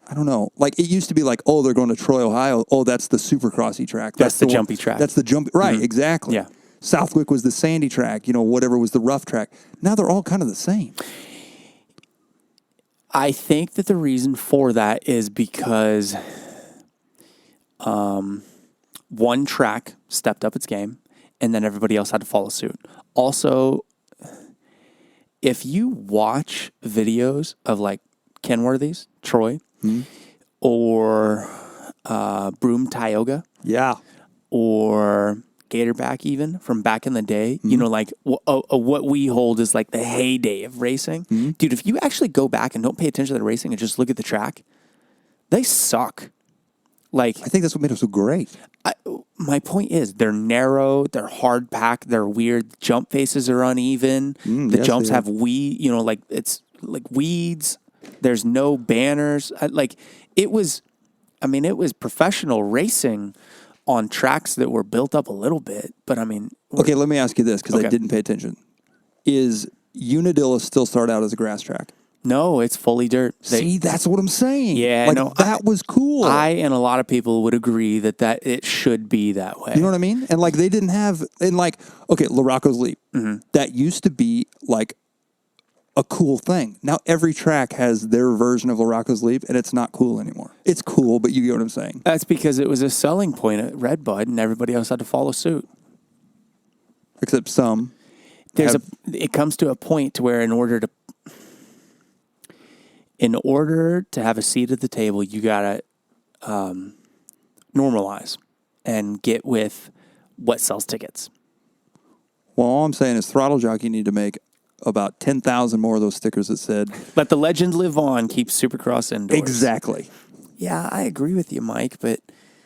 I don't know. Like it used to be like, oh, they're going to Troy, Ohio. Oh, that's the supercrossy track. That's the one- jumpy track. That's the jump. Right, exactly. Yeah. Southwick was the sandy track. Whatever was the rough track. Now they're all kind of the same. I think that the reason for that is because one track stepped up its game and then everybody else had to follow suit. Also, if you watch videos of like Kenworthy's, Troy, or Broom Tioga, Yeah. or Gatorback even from back in the day, like what we hold is like the heyday of racing. Dude, if you actually go back and don't pay attention to the racing and just look at the track, they suck. Like, I think that's what made them so great. my point is they're narrow, they're hard packed, they're weird. Jump faces are uneven. The yes, jumps they are. have like it's like weeds. There's no banners. It was professional racing on tracks that were built up a little bit. But I mean, Okay, let me ask you this because Okay. I didn't pay attention. Is Unadilla still start out as a grass track? no, it's fully dirt. See, that's what I'm saying. Yeah, like, no, that was cool. I and a lot of people would agree that it should be that way. You know what I mean? And like they didn't have, and like, okay, Larocco's Leap. That used to be like a cool thing. Now every track has their version of Larocco's Leap, and it's not cool anymore. It's cool, but you get what I'm saying. That's because it was a selling point at Redbud, and everybody else had to follow suit. Except some. It comes to a point to where in order to have a seat at the table, you gotta normalize and get with what sells tickets. Well, all I'm saying is Throttle Jockey need to make about 10,000 more of those stickers that said Let the legend live on. Keep Supercross indoors. exactly. Yeah, I agree with you, Mike. But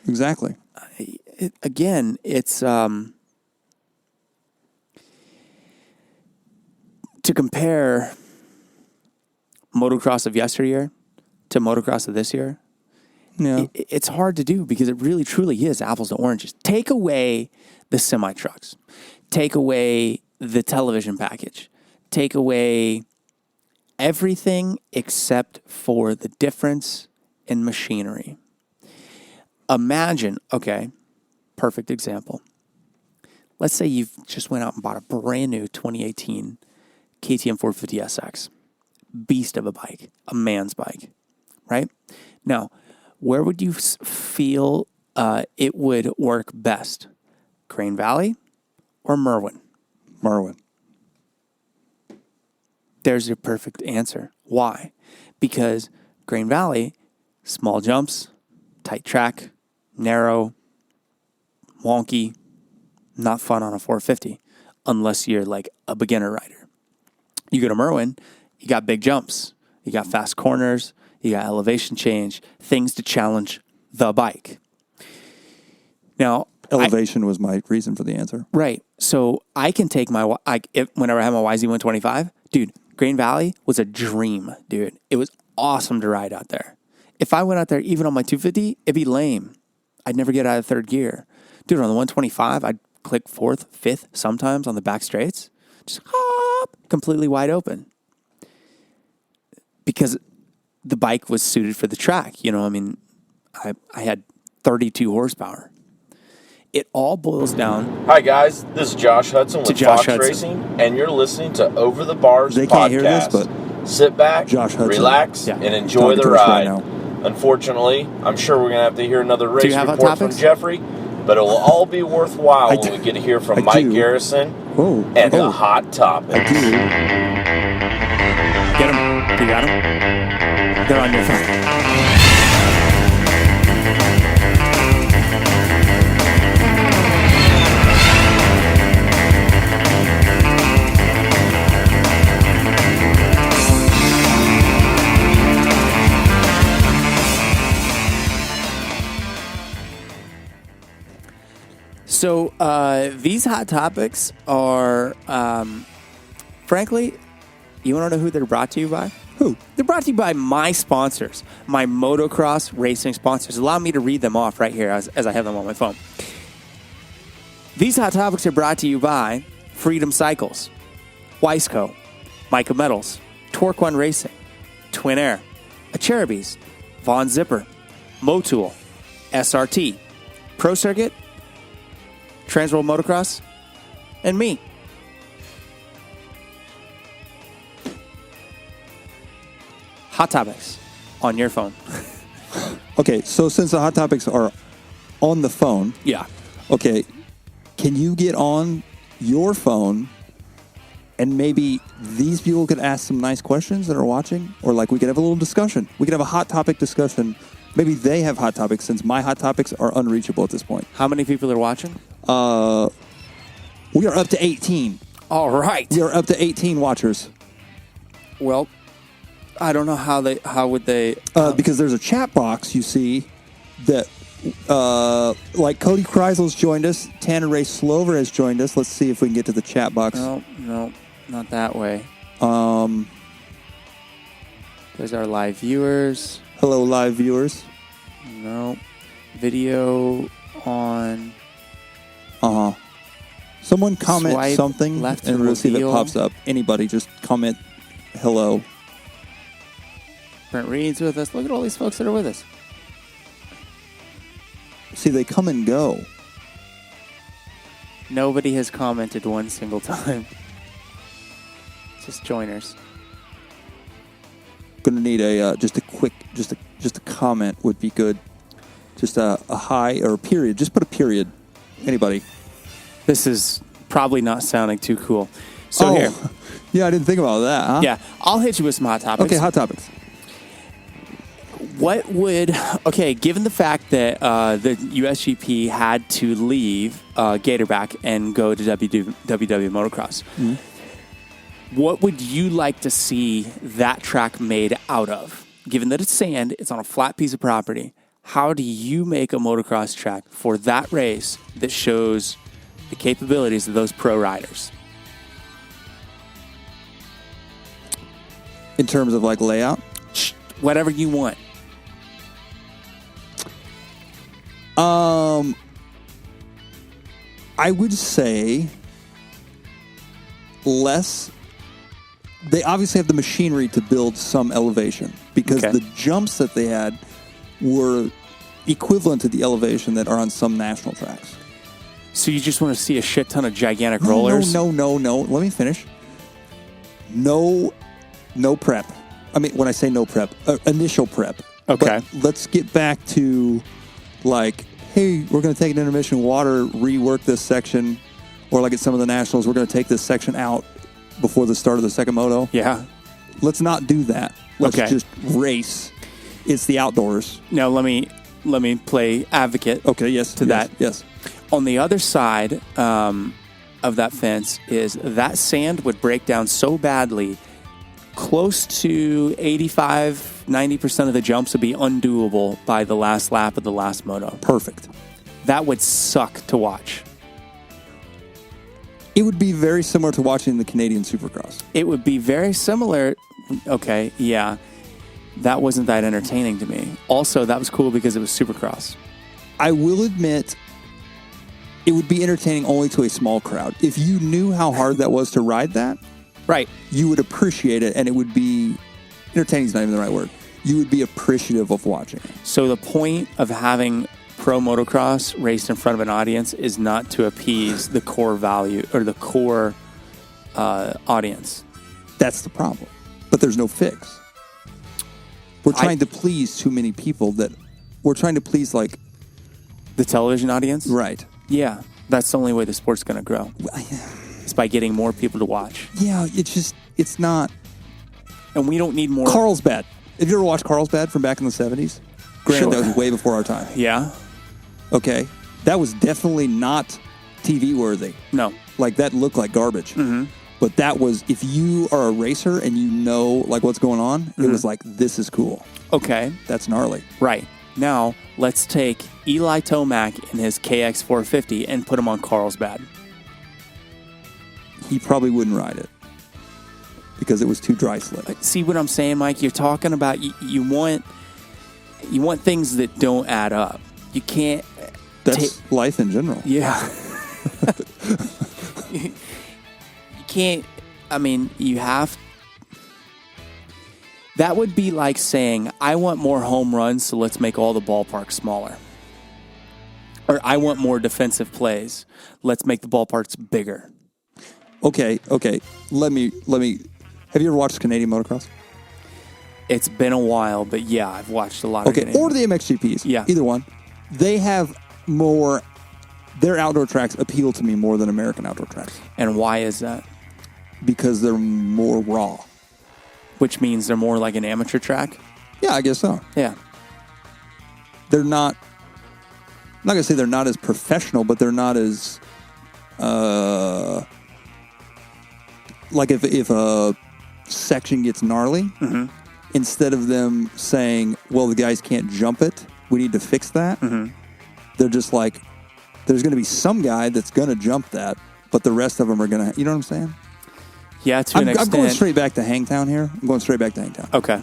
Exactly. it's to compare motocross of yesteryear to motocross of this year. Yeah. It's hard to do because it really truly is apples to oranges. Take away the semi trucks, take away the television package, take away everything except for the difference in machinery. Imagine, okay, perfect example. Let's say you've just went out and bought a brand new 2018 KTM 450SX. Beast of a bike, a man's bike, right? Now, where would you feel it would work best? Crane Valley or Merwin? Merwin. There's your perfect answer. Why? Because Crane Valley, small jumps, tight track, narrow, wonky, not fun on a 450 unless you're like a beginner rider. You go to Merwin, you got big jumps, you got fast corners, you got elevation change, things to challenge the bike. Now, Elevation was my reason for the answer. right. So I can take whenever I have my YZ125, dude, Crane Valley was a dream, dude. It was awesome to ride out there. If I went out there even on my 250, it'd be lame. I'd never get out of third gear. Dude, on the 125, I'd click fourth, fifth, sometimes on the back straights. Just hop, completely wide open. Because the bike was suited for the track. You know, I mean, I had 32 horsepower. It all boils down. Hi guys, this is Josh Hudson with Josh Fox Hudson. Racing, and you're listening to Over the Bars They podcast. can't hear this, but sit back, Josh Hudson. relax, Yeah. and enjoy Talking the to us right ride. now. Unfortunately, I'm sure we're gonna have to hear another Do race you have hot report from topics? Jeffrey, but it will all be worthwhile I when do. we get to hear I from Mike do. Garrison Oh, and the oh, hot topics. I do. Get them. You got them? They're on your phone. These hot topics are, frankly, you want to know who they're brought to you by? Who? They're brought to you by my sponsors, my motocross racing sponsors. Allow me to read them off right here as I have them on my phone. These hot topics are brought to you by Freedom Cycles, Wiseco, Micah Metals, Torque One Racing, Twin Air, Acherubies, Von Zipper, Motul, SRT, Pro Circuit, Transworld Motocross, and me. Hot topics on your phone. Okay, so since the hot topics are on the phone, Yeah. okay, can you get on your phone and maybe these people could ask some nice questions that are watching? Or like we could have a little discussion. We could have a hot topic discussion. Maybe they have hot topics since my hot topics are unreachable at this point. How many people are watching? We are up to 18. All right. We are up to 18 watchers. Well, I don't know how would they Because there's a chat box, you see, that like Cody Kreisel's joined us. Tanner Ray Slover has joined us. Let's see if we can get to the chat box. No, not that way. There's our live viewers. Hello, live viewers. No. Video on. Someone comment Swipe something, left and to we'll see if it reveal. pops up. Anybody, just comment hello. Brent Reed's with us. Look at all these folks that are with us. See, they come and go. Nobody has commented one single time. Just joiners. Gonna need a just a quick, just a comment would be good. Just a hi or a period. Just put a period. Anybody? This is probably not sounding too cool. So here. Yeah, I didn't think about that, huh? Yeah, I'll hit you with some hot topics. Okay, hot topics. What would, given the fact that the USGP had to leave Gatorback and go to WW Motocross, what would you like to see that track made out of? Given that it's sand, it's on a flat piece of property, how do you make a motocross track for that race that shows the capabilities of those pro riders? In terms of like layout? Whatever you want. I would say less. They obviously have the machinery to build some elevation because Okay. the jumps that they had were equivalent to the elevation that are on some national tracks. So you just want to see a shit ton of gigantic rollers? No. Let me finish. No prep. I mean, when I say no prep, initial prep. Okay. But let's get back to like, hey, we're going to take an intermission water, rework this section, or like at some of the nationals, we're going to take this section out before the start of the second moto. Yeah. Let's not do that. Let's Okay. just race. It's the outdoors. Now let me play advocate. Okay. Yes. To that. Yes. On the other side of that fence is that sand would break down so badly, close to 85, 90% of the jumps would be undoable by the last lap of the last moto. Perfect. That would suck to watch. It would be very similar to watching the Canadian Supercross. It would be very similar. Okay, yeah. That wasn't that entertaining to me. Also, that was cool because it was Supercross. I will admit, it would be entertaining only to a small crowd. If you knew how hard that was to ride that, Right. you would appreciate it, and it would be entertaining is not even the right word. You would be appreciative of watching it. So the point of having pro motocross raced in front of an audience is not to appease the core value or the core audience. That's the problem. But there's no fix. We're trying to please too many people that we're trying to please, like, The television audience? right. Yeah. That's the only way the sport's going to grow. It's by getting more people to watch. Yeah, it's not. And we don't need more. Carlsbad. Have you ever watched Carlsbad from back in the 70s? Granted, Sure. that was way before our time. Yeah? Okay. That was definitely not TV worthy. No. Like, that looked like garbage. Mm-hmm. But that was, if you are a racer and you know, like, what's going on, it was like, this is cool. Okay. That's gnarly. Right. Now, let's take Eli Tomac in his KX450 and put him on Carlsbad. He probably wouldn't ride it because it was too dry slick. See what I'm saying, Mike? You're talking about you want things that don't add up. You can't. That's life in general. Yeah. You can't. I mean, you have. That would be like saying, I want more home runs, so let's make all the ballparks smaller. Or I want more defensive plays. Let's make the ballparks bigger. Okay. Let me. Have you ever watched Canadian motocross? It's been a while, but yeah, I've watched a lot of Okay, or the MXGPs. Yeah. Either one. They have more. Their outdoor tracks appeal to me more than American outdoor tracks And why is that? because they're more raw. Which means they're more like an amateur track? Yeah, I guess so. Yeah. They're not. I'm not gonna say they're not as professional, but they're not as. Like if a section gets gnarly, instead of them saying, "Well, the guys can't jump it, we need to fix that," they're just like, "There's going to be some guy that's going to jump that, but the rest of them are going to." You know what I'm saying? Yeah, to an I'm extent. going straight back to Hangtown here. I'm going straight back to Hangtown. Okay.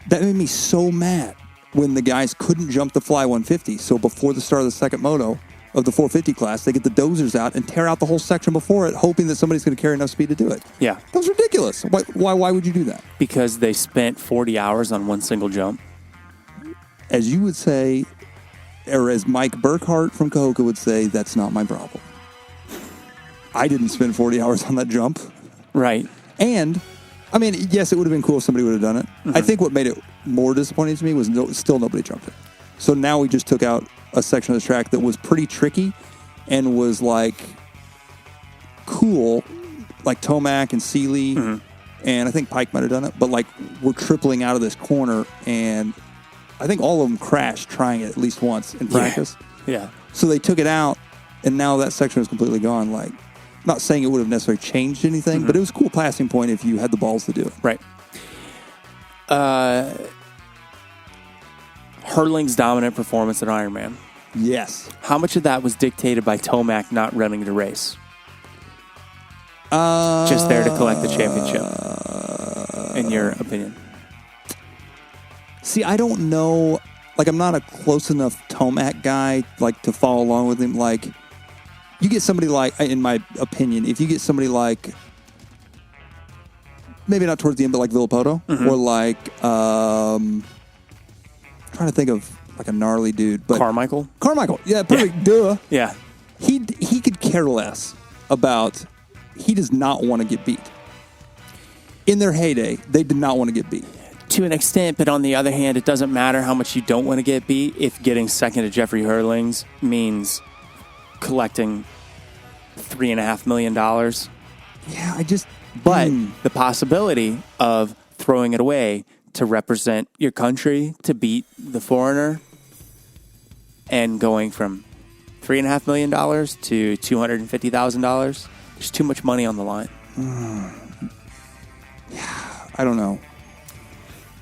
That made me so mad when the guys couldn't jump the Fly 150. So before the start of the second moto of the 450 class, they get the dozers out and tear out the whole section before it, hoping that somebody's going to carry enough speed to do it. Yeah. That was ridiculous. Why would you do that? Because they spent 40 hours on one single jump. As you would say, or as Mike Burkhart from Cahokia would say, that's not my problem. I didn't spend 40 hours on that jump. Right. And, I mean, yes, it would have been cool if somebody would have done it. I think what made it more disappointing to me was still nobody jumped it. So now we just took out a section of the track that was pretty tricky and was like cool, like Tomac and Seeley, and I think Pike might have done it, but like we're tripling out of this corner, and I think all of them crashed trying it at least once in practice. Yeah. So they took it out, and now that section is completely gone. Like, not saying it would have necessarily changed anything, but it was a cool passing point if you had the balls to do it. Right. Hurling's dominant performance at Ironman. Yes. How much of that was dictated by Tomac not running the race? Just there to collect the championship, in your opinion? See, I don't know. Like, I'm not a close enough Tomac guy, like, to follow along with him. Like, you get somebody like, in my opinion, if you get somebody like, maybe not towards the end, but like Villapoto, or like, trying to think of like a gnarly dude, but Carmichael? Carmichael, yeah, perfect, duh. Yeah. He could care less about. He does not want to get beat. In their heyday, they did not want to get beat. To an extent, but on the other hand, it doesn't matter how much you don't want to get beat if getting second to Jeffrey Hurlings means collecting $3.5 million. Yeah, I just. But the possibility of throwing it away to represent your country, to beat the foreigner, and going from $3.5 million to $250,000, there's too much money on the line. I don't know.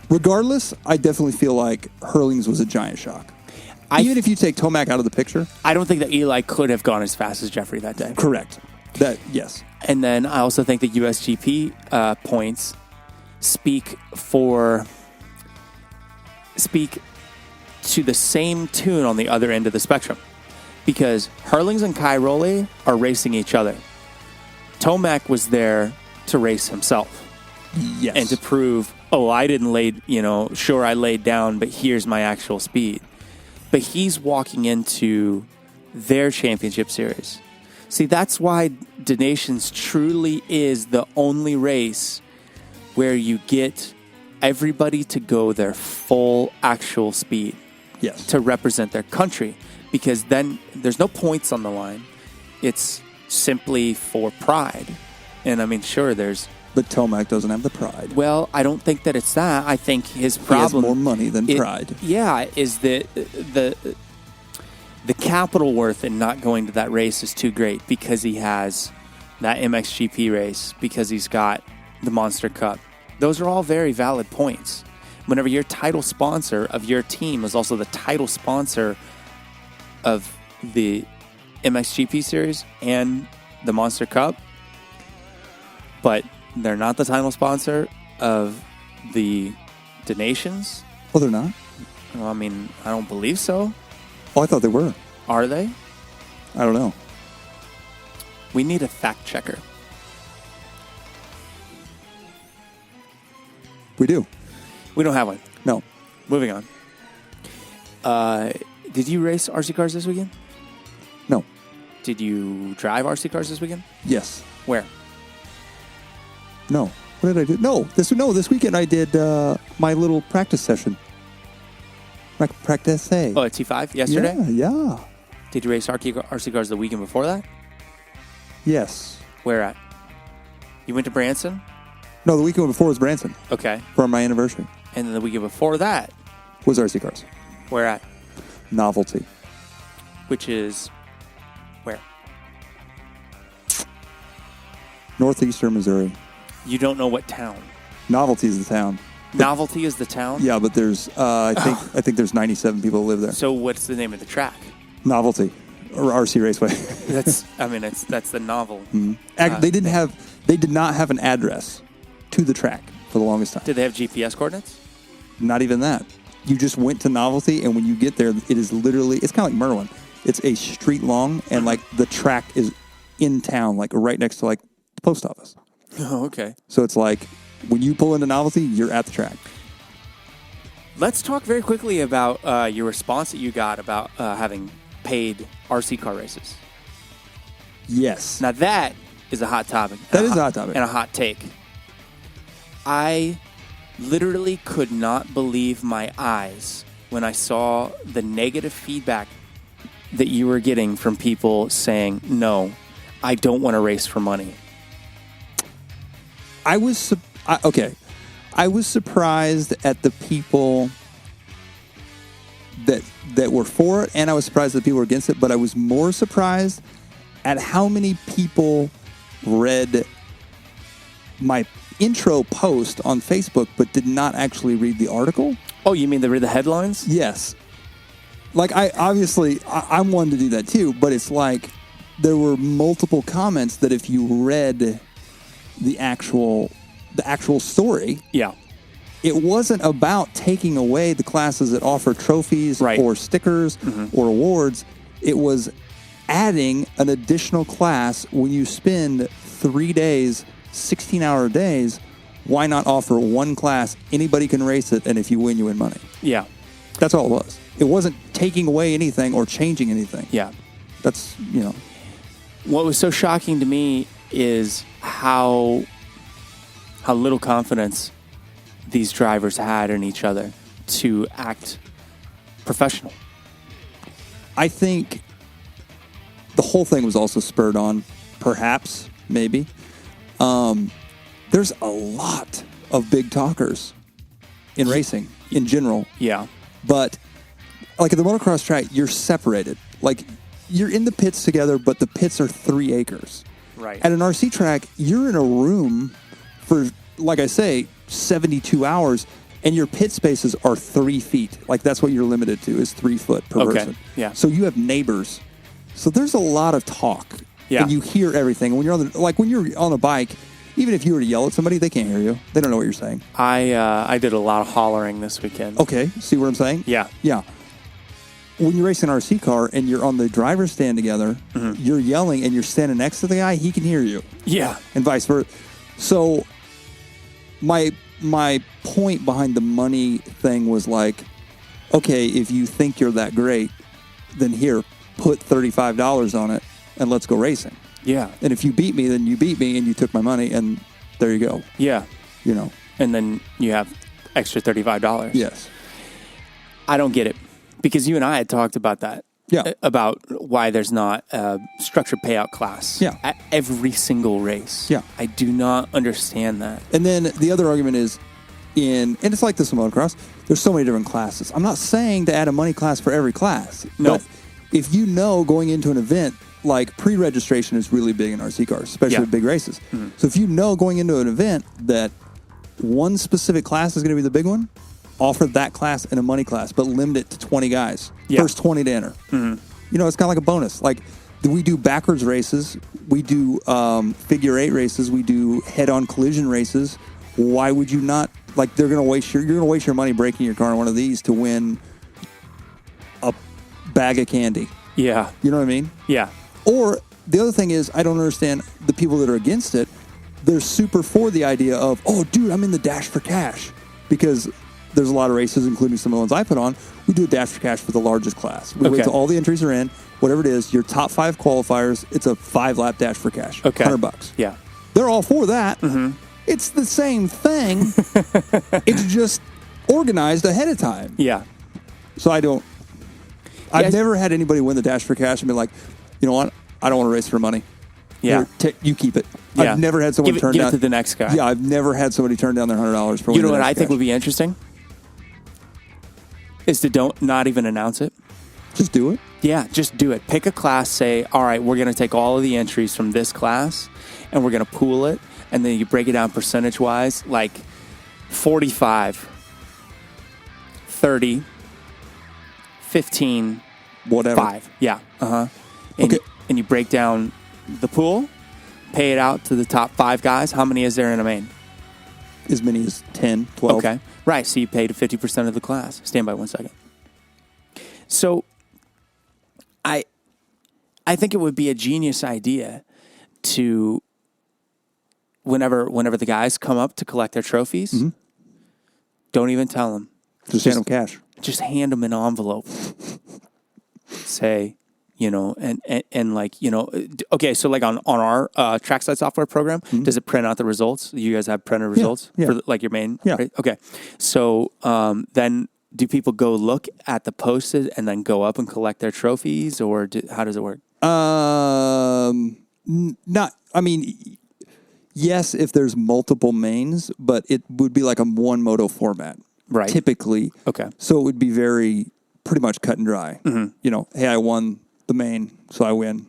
Regardless, I definitely feel like Hurlings was a giant shock. Even if you take Tomac out of the picture. I don't think that Eli could have gone as fast as Jeffrey that day. Correct. That, yes. And then I also think the USGP points speak to the same tune on the other end of the spectrum. Because Hurlings and Cairoli are racing each other. Tomac was there to race himself. Yes. And to prove, I didn't sure I laid down, but here's my actual speed. But he's walking into their championship series. See, that's why the Nations truly is the only race where you get everybody to go their full actual speed. Yes. To represent their country. Because then there's no points on the line. It's simply for pride. And I mean, sure, there's... But Tomac doesn't have the pride. Well, I don't think that it's that. I think his problem... He has more money than pride. Yeah, is that the capital worth in not going to that race is too great because he has that MXGP race, because he's got the Monster Cup. Those are all very valid points. Whenever your title sponsor of your team is also the title sponsor of the MXGP series and the Monster Cup, but they're not the title sponsor of the Nations. Oh, they're not? Well, I mean, I don't believe so. Oh, I thought they were. Are they? I don't know. We need a fact checker. We do. We don't have one. No. Moving on. Did you race RC cars this weekend? No. Did you drive RC cars this weekend? Yes. Where? No. What did I do? No. This weekend I did my little practice session. Practice. Oh, at T5 yesterday? Yeah. Did you race RC cars the weekend before that? Yes. Where at? You went to Branson? No, the weekend before was Branson Okay. for my anniversary. And then the weekend before that, Was RC cars. where at? Novelty. Which is where? Northeastern Missouri. You don't know what town. Novelty is the town. Novelty is the town? Yeah, but there's I think there's 97 people who live there. So what's the name of the track? Novelty or RC Raceway. That's the novel. They did not have an address to the track for the longest time. Did they have GPS coordinates? Not even that. You just went to Novelty, and when you get there, it is literally, it's kind of like Merwin. It's a street long, and like the track is in town, like right next to like the post office. Oh, okay. So it's like when you pull into Novelty, you're at the track. Let's talk very quickly about your response that you got about having paid RC car races. Yes. Now that is a hot topic. That is a hot topic. And a hot take. I literally could not believe my eyes when I saw the negative feedback that you were getting from people saying, no, I don't want to race for money. I was surprised at the people that were for it, and I was surprised that people were against it, but I was more surprised at how many people read my intro post on Facebook but did not actually read the article. Oh, you mean they read the headlines? Yes. Like, I'm one to do that too, but it's like there were multiple comments that if you read the actual story, Yeah. it wasn't about taking away the classes that offer trophies Right. or stickers or awards. It was adding an additional class when you spend 3 days, 16-hour days. Why not offer one class? Anybody can race it, and if you win, you win money. Yeah. That's all it was. It wasn't taking away anything or changing anything. Yeah. That's, What was so shocking to me is how little confidence these drivers had in each other to act professional. I think the whole thing was also spurred on, perhaps, maybe. There's a lot of big talkers in racing in general. Yeah. But like at the motocross track, you're separated. Like you're in the pits together, but the pits are 3 acres. Right. At an RC track, you're in a room for, like I say, 72 hours, and your pit spaces are 3 feet. Like that's what you're limited to is 3 foot per Okay. person. Yeah. So you have neighbors. So there's a lot of talk. Yeah. And you hear everything. When you're on a bike, even if you were to yell at somebody, they can't hear you. They don't know what you're saying. I did a lot of hollering this weekend. Okay. See what I'm saying? Yeah. Yeah. When you're racing an RC car and you're on the driver's stand together, you're yelling and you're standing next to the guy, he can hear you. Yeah. And vice versa. So my point behind the money thing was like, okay, if you think you're that great, then here, put $35 on it and let's go racing. Yeah. And if you beat me, then you beat me and you took my money and there you go. Yeah. And then you have extra $35. Yes. I don't get it. Because you and I had talked about that. Yeah. About why there's not a structured payout class. Yeah. At every single race. Yeah. I do not understand that. And then the other argument is and it's like this in motocross, there's so many different classes. I'm not saying to add a money class for every class. No. But if you know going into an event, like pre-registration is really big in RC cars, especially with big races. So if you know going into an event that one specific class is going to be the big one, offer that class and a money class, but limit it to 20 guys. Yeah. First 20 to enter. You know, it's kind of like a bonus. Like we do backwards races, we do figure eight races, we do head-on collision races. Why would you not? Like you're going to waste your money breaking your car in one of these to win a bag of candy. Yeah. You know what I mean? Yeah. Or the other thing is, I don't understand the people that are against it. They're super for the idea of, oh, dude, I'm in the Dash for Cash. Because there's a lot of races, including some of the ones I put on. We do a Dash for Cash for the largest class. We wait Okay. till all the entries are in, whatever it is, your top 5 qualifiers, it's a 5-lap Dash for Cash. Okay. $100. Yeah. They're all for that. It's the same thing. It's just organized ahead of time. Yeah. So I've Yes. never had anybody win the Dash for Cash and be like, you know what? I don't want to race for money. Yeah. Here, you keep it. Yeah. I've never had someone Give it- turn give it down to the next guy. Yeah, I've never had somebody turn down their $100 for You winning know the what Dash I for think Cash. would be interesting? Is to not even announce it. Just do it. Yeah, just do it. Pick a class, say, all right, we're going to take all of the entries from this class and we're going to pool it. And then you break it down percentage-wise, like 45, 30, 15, Whatever. 5. Yeah. Uh-huh. And, Okay. and you break down the pool, pay it out to the top 5 guys. How many is there in a main? As many as 10, 12. Okay. Right. So you paid 50% of the class. Stand by 1 second. So I think it would be a genius idea to whenever the guys come up to collect their trophies, don't even tell them. Just hand them cash. Just hand them an envelope. Say, you know, and like, you know, okay, so like on our trackside software program, does it print out the results? You guys have printed results yeah. for like your main? Yeah. Right? Okay. So then do people go look at the posted and then go up and collect their trophies, or how does it work? Not, I mean, yes, if there's multiple mains, but it would be like a one moto format. Right. Typically. Okay. So it would be pretty much cut and dry. You know, hey, I won the main, so I win.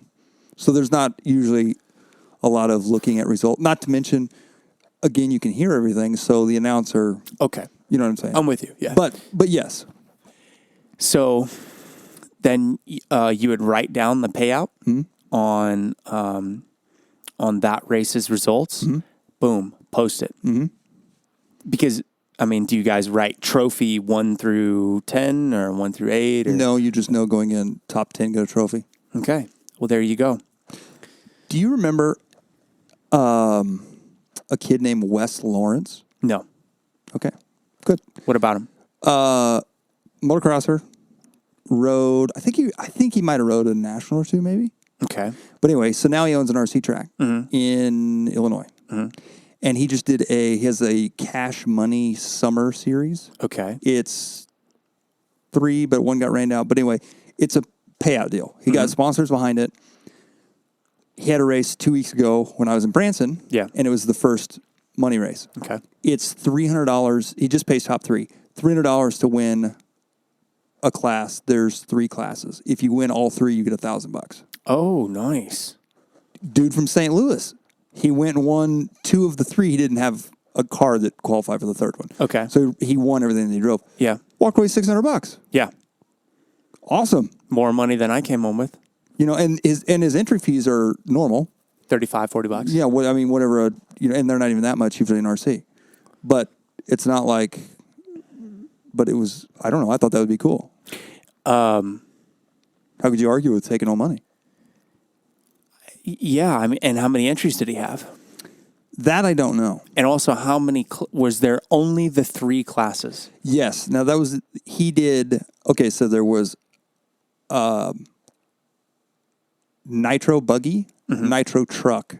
So there's not usually a lot of looking at result. Not to mention, again, you can hear everything. So the announcer, Okay. you know what I'm saying? I'm with you. Yeah. But yes. So then you would write down the payout on that race's results. Boom, post it. Because I mean, do you guys write trophy 1 through 10 or 1 through 8? Or? No, you just know going in top 10 get a trophy. Okay. Well, there you go. Do you remember a kid named Wes Lawrence? No. Okay, good. What about him? Motocrosser, rode. I think he might have rode a national or two, maybe. Okay. But anyway, so now he owns an RC track in Illinois, and he just he has a Cash Money Summer Series. Okay. It's 3, but 1 got rained out. But anyway, it's a payout deal. He got sponsors behind it. He had a race 2 weeks ago when I was in Branson. Yeah. And it was the first money race. Okay. It's $300. He just pays top 3. $300 to win a class. There's 3 classes. If you win all 3, you get $1,000. Oh, nice. Dude from St. Louis. He went and won 2 of the 3. He didn't have a car that qualified for the 3rd one. Okay. So he won everything that he drove. Yeah. Walked away $600. Yeah. Awesome. More money than I came home with. You know, and his entry fees are normal. $35, $40. Yeah, whatever, and they're not even that much usually in RC. But it's not like, but it was, I don't know, I thought that would be cool. How could you argue with taking all money? Yeah. I mean, and how many entries did he have? That I don't know. And also, how many was there? Only the 3 classes. Yes. Now that was, he did, okay, so there was nitro buggy, nitro truck,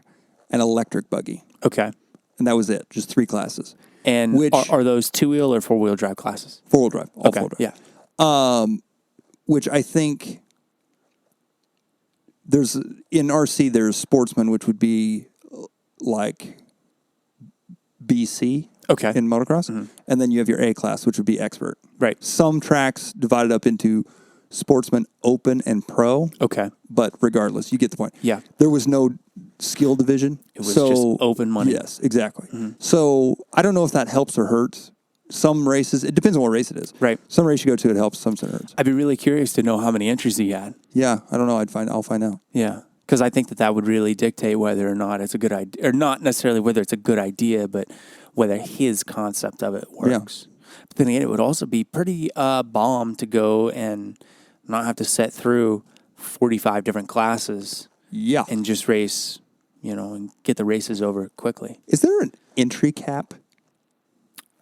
and electric buggy. Okay. And that was it, just 3 classes. And Which- are those 2-wheel or 4-wheel drive classes? 4-wheel drive, all Okay. 4-wheel drive. Yeah. Which I think there's, in RC, there's sportsman, which would be like BC Okay. in motocross. And then you have your A class, which would be expert. Right. Some tracks divided up into sportsman, open, and pro. Okay. But regardless, you get the point. Yeah. There was no skill division. It was just open money. Yes, exactly. So I don't know if that helps or hurts. Some races, it depends on what race it is. Right. Some race you go to, it helps. Some it hurts. I'd be really curious to know how many entries he had. Yeah, I don't know. I'll find out. Yeah, because I think that would really dictate whether or not it's a good idea, or not necessarily whether it's a good idea, but whether his concept of it works. But then again, it would also be pretty bomb to go and not have to set through 45 different classes Yeah. and just race, and get the races over quickly. Is there an entry cap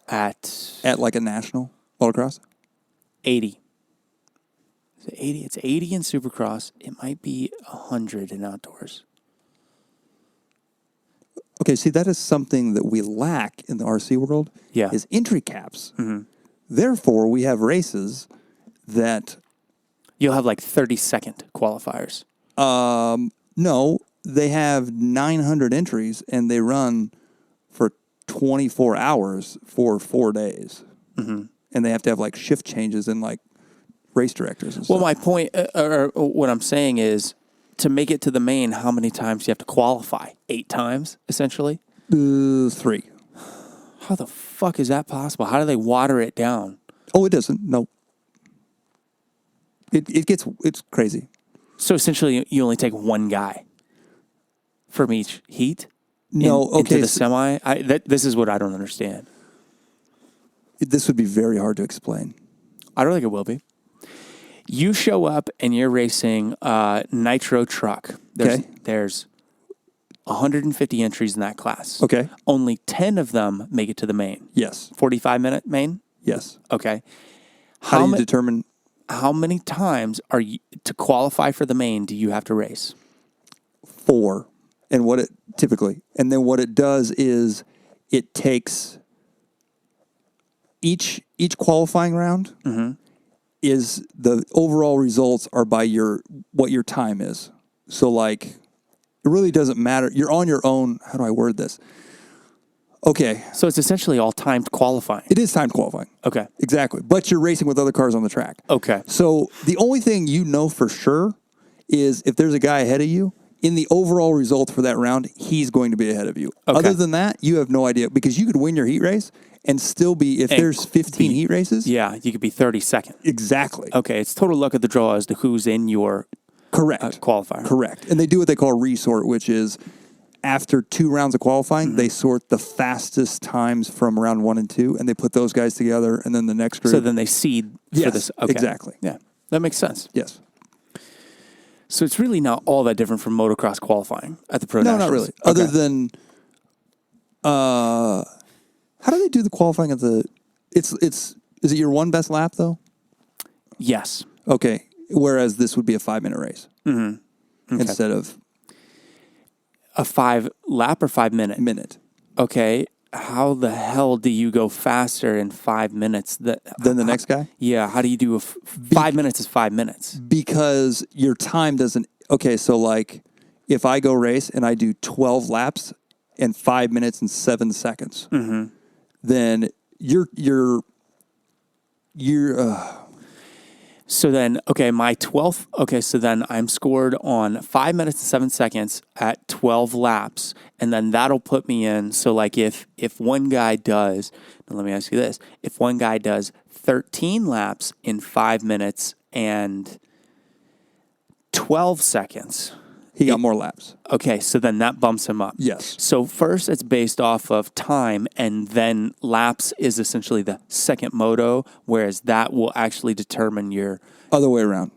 At at like a national motocross? 80. Is it 80? It's 80 in Supercross. It might be 100 in outdoors. Okay, see, that is something that we lack in the RC world. Yeah. Is entry caps. Therefore, we have races that You'll have like 30-second qualifiers. no, they have 900 entries and they run for 24 hours for 4 days. And they have to have like shift changes and like race directors and Well, stuff. my point, or what I'm saying is, to make it to the main, how many times do you have to qualify? 8 times, essentially? 3. How the fuck is that possible? How do they water it down? Oh, it doesn't. No. It's crazy. So essentially, you only take one guy from each heat? No, Into okay, the so- semi? This is what I don't understand. This would be very hard to explain. I don't think it will be. You show up and you're racing a nitro truck. Okay. There's 150 entries in that class. Okay. Only 10 of them make it to the main. Yes. 45-minute main? Yes. Okay. How do you ma- determine? How many times are you to qualify for the main do you have to race? 4. And what it typically, and then what it does is it takes each qualifying round is the overall results are by what your time is. So like, it really doesn't matter. You're on your own. How do I word this? Okay. So it's essentially all timed qualifying. It is timed qualifying. Okay. Exactly. But you're racing with other cars on the track. Okay. So the only thing you know for sure is if there's a guy ahead of you, in the overall result for that round, he's going to be ahead of you. Okay. Other than that, you have no idea because you could win your heat race and still be, if And there's 15 heat races. Yeah, you could be 32nd. Exactly. Okay, it's total luck of the draw as to who's in your Correct. qualifier. Correct. And they do what they call a resort, which is after 2 rounds of qualifying, Mm-hmm. they sort the fastest times from round 1 and 2, and they put those guys together, and then the next group. So then they seed for Yes, this. Okay. exactly. Yeah, that makes sense. Yes. So it's really not all that different from motocross qualifying at the Pro No, Nationals. not really. Okay. Other than, how do they do the qualifying of the? Is it your one best lap though? Yes. Okay. Whereas this would be a 5-minute race instead of A 5 lap or 5 minute? minute. Okay. How the hell do you go faster in 5 minutes? Then the next guy, Yeah. How do you do 5 minutes is 5 minutes? because your time doesn't. Okay, so like if I go race and I do 12 laps in 5 minutes and 7 seconds, then you're. So then, okay, my 12th, okay, so then I'm scored on 5 minutes and 7 seconds at 12 laps, and then that'll put me in. So, like, if one guy does, now let me ask you this, if one guy does 13 laps in 5 minutes and 12 seconds, He got more laps. okay, so then that bumps him up. Yes. So first it's based off of time, and then laps is essentially the second moto, whereas that will actually determine your... Other way around.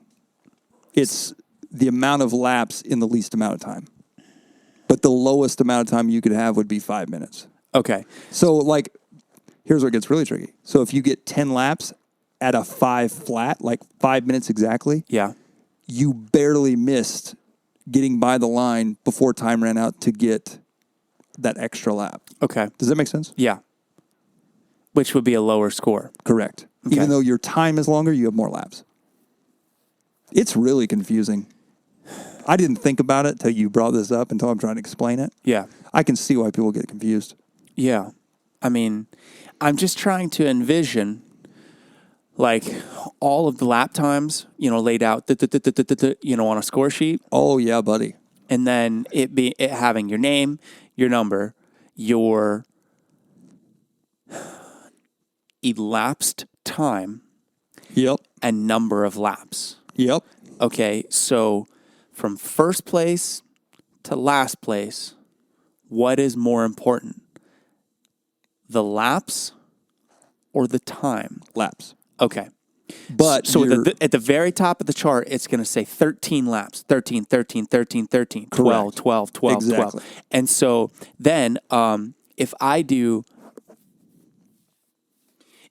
It's the amount of laps in the least amount of time. But the lowest amount of time you could have would be 5 minutes. Okay. So, like, here's where it gets really tricky. So, if you get 10 laps at a 5 flat, like 5 minutes exactly, Yeah. you barely missed getting by the line before time ran out to get that extra lap. Okay. Does that make sense? Yeah. Which would be a lower score. Correct. Okay. Even though your time is longer, you have more laps. It's really confusing. I didn't think about it till you brought this up, until I'm trying to explain it. Yeah. I can see why people get confused. Yeah. I mean, I'm just trying to envision like all of the lap times, laid out, on a score sheet. Oh, yeah, buddy. And then it having your name, your number, your elapsed time Yep. and number of laps. Yep. Okay, so from first place to last place, what is more important? The laps or the time? Laps. Okay. But So you're- at the very top of the chart, it's going to say 13 laps, 13, 13, 13, 13, 12, Correct. 12, 12, Exactly. 12. And so then if I do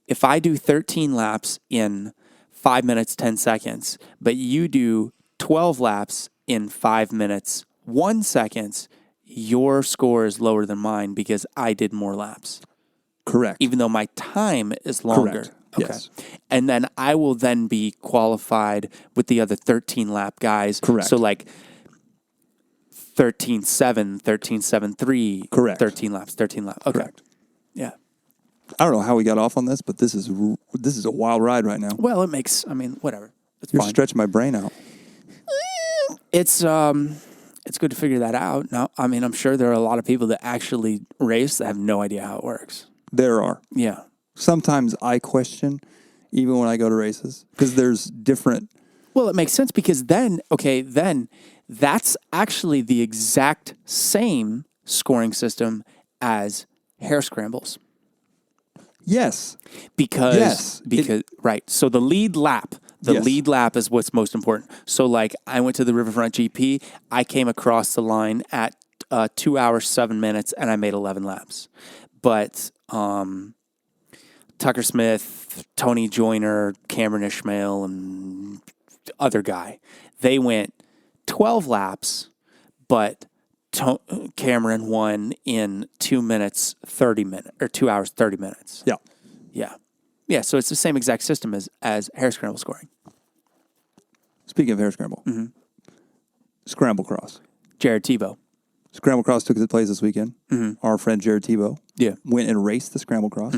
13 laps in 5 minutes, 10 seconds, but you do 12 laps in 5 minutes, 1 second, your score is lower than mine because I did more laps, correct. even though my time is longer. Correct. Okay. Yes. And then I will then be qualified with the other 13 lap guys. Correct. So like 13.7, 13.73. Correct. 13 laps, 13 laps. Okay. Correct. Yeah. I don't know how we got off on this, but this is a wild ride right now. Well, I mean, whatever. It's You're fine. stretching my brain out. It's good to figure that out. Now, I mean, I'm sure there are a lot of people that actually race that have no idea how it works. There are. Yeah. Sometimes I question, even when I go to races, because there's different. Well, it makes sense because then that's actually the exact same scoring system as hare scrambles. Yes. Because Yes. right. So the lead lap. The Yes. lead lap is what's most important. So like I went to the Riverfront GP, I came across the line at 2 hours 7 minutes and I made 11 laps. But Tucker Smith, Tony Joyner, Cameron Ishmael, and other guy, they went 12 laps, but Cameron won in 2 minutes 30 minutes or 2 hours 30 minutes. Yeah. Yeah. Yeah, so it's the same exact system as hare scramble scoring. Speaking of hare scramble, Scramble Cross. Jared Tebow. Scramble Cross took its place this weekend. Our friend Jared Tebow Yeah. went and raced the Scramble Cross.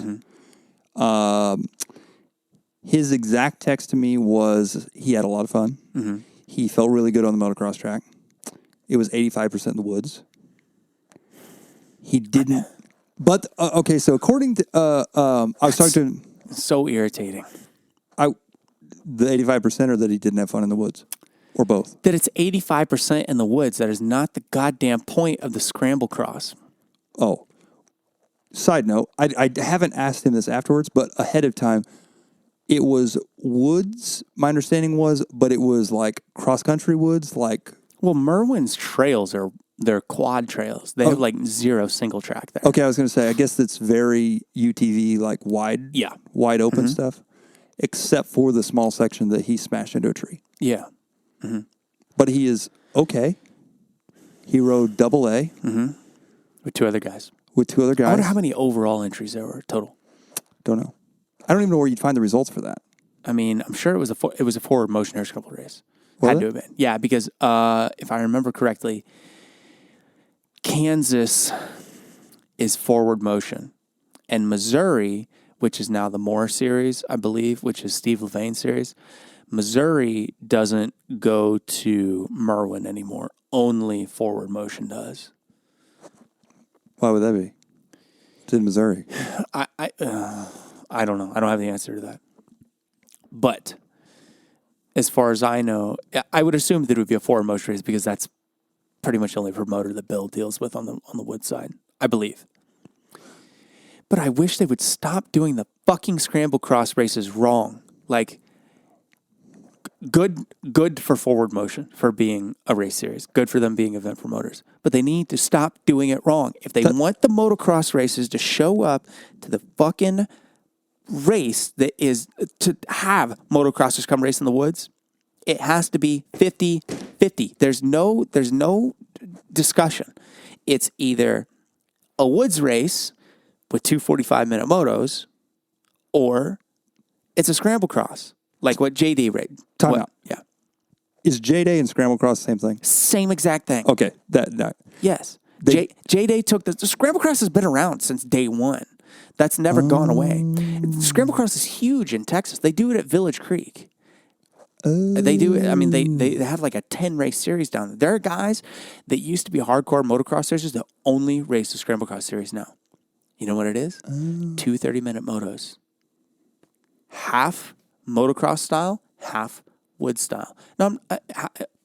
His exact text to me was he had a lot of fun. He felt really good on the motocross track. It was 85% in the woods. He didn't. But, okay, so according to, I was talking to, So irritating. the 85% or that he didn't have fun in the woods? Or both? That it's 85% in the woods. That is not the goddamn point of the scramble cross. Oh. Side note, I haven't asked him this afterwards, but ahead of time, it was woods, my understanding was, but it was like cross-country woods, like... Well, Merwin's trails they're quad trails. They have like zero single track there. Okay, I was going to say, I guess it's very UTV, like wide, Yeah. wide open stuff, except for the small section that he smashed into a tree. Yeah. But he is okay. He rode double A With two other guys. with two other I guys. wonder how many overall entries there were total. Don't know. I don't even know where you'd find the results for that. I mean, I'm sure it was a forward motion hare scramble race. Was Had it? to have been. Yeah, because if I remember correctly, Kansas is forward motion, and Missouri, which is now the Moore series, I believe, which is Steve Levain's series, Missouri doesn't go to Merwin anymore. Only forward motion does. Why would that be? It's in Missouri. I don't know. I don't have the answer to that. But as far as I know, I would assume that it would be a forward motion race because that's pretty much the only promoter that Bill deals with on the wood side, I believe. But I wish they would stop doing the fucking scramble cross races wrong. Like, good for forward motion for being a race series. Good for them being event promoters. But they need to stop doing it wrong. If they want the motocross races to show up to the fucking race that is to have motocrossers come race in the woods, it has to be 50-50. There's no discussion. It's either a woods race with two 45-minute motos, or it's a scramble cross, like what JD raced. Time out. Yeah. Is J-Day and Scramble Cross the same thing? Same exact thing. Okay. That Yes. They- J-Day took the scramble cross has been around since day one. That's never gone away. Scramble cross is huge in Texas. They do it at Village Creek. They do it. I mean, they have like a 10 race series down there. There are guys that used to be hardcore motocross racers that only race the scramble cross series now. You know what it is? 2 30-minute motos. half motocross style, half wood style. Now,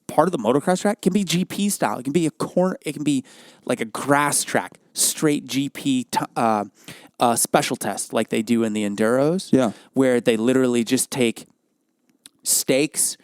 part of the motocross track can be GP style. It can be a corner. It can be like a grass track, straight GP special test like they do in the enduros. Yeah. Where they literally just take stakes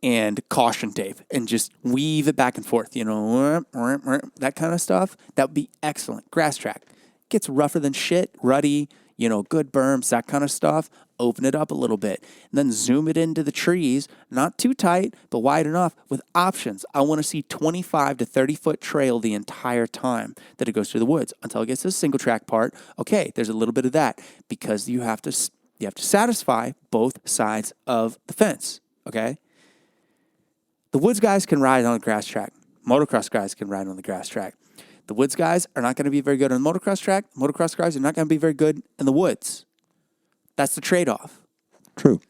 and caution tape and just weave it back and forth, that kind of stuff. That would be excellent. Grass track gets rougher than shit, ruddy, good berms, that kind of stuff. Open it up a little bit and then zoom it into the trees, not too tight, but wide enough with options. I want to see 25 to 30 foot trail the entire time that it goes through the woods until it gets to the single track part. Okay, there's a little bit of that because you have to satisfy both sides of the fence. Okay. The woods guys can ride on the grass track. Motocross guys can ride on the grass track. The woods guys are not going to be very good on the motocross track. Motocross guys are not going to be very good in the woods. That's the trade-off. True.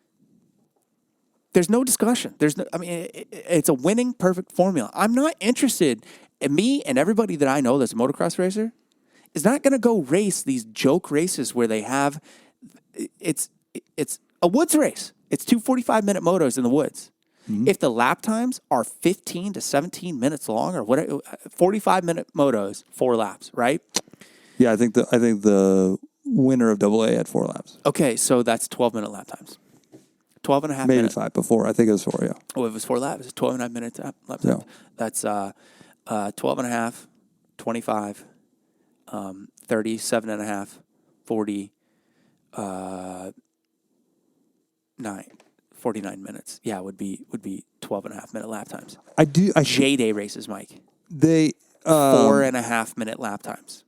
There's no discussion. It's a winning perfect formula. I'm not interested in me and everybody that I know that's a motocross racer is not going to go race these joke races where they have it's a woods race. It's 2 45-minute motos in the woods. Mm-hmm. If the lap times are 15 to 17 minutes long or whatever, 45-minute motos, 4 laps, right? Yeah, I think the winner of AA had 4 laps. Okay, so that's 12-minute lap times. 12 and a half Maybe minutes. 5 before. I think it was 4, yeah. Oh, if it was 4 laps, it's 12 and a half minutes lap times. Yeah. That's 12 and a half, 25, 37 and a half, 40, 49 minutes. Yeah, would be 12 and a half minute lap times. J-Day races, Mike. They 4.5 minute lap times.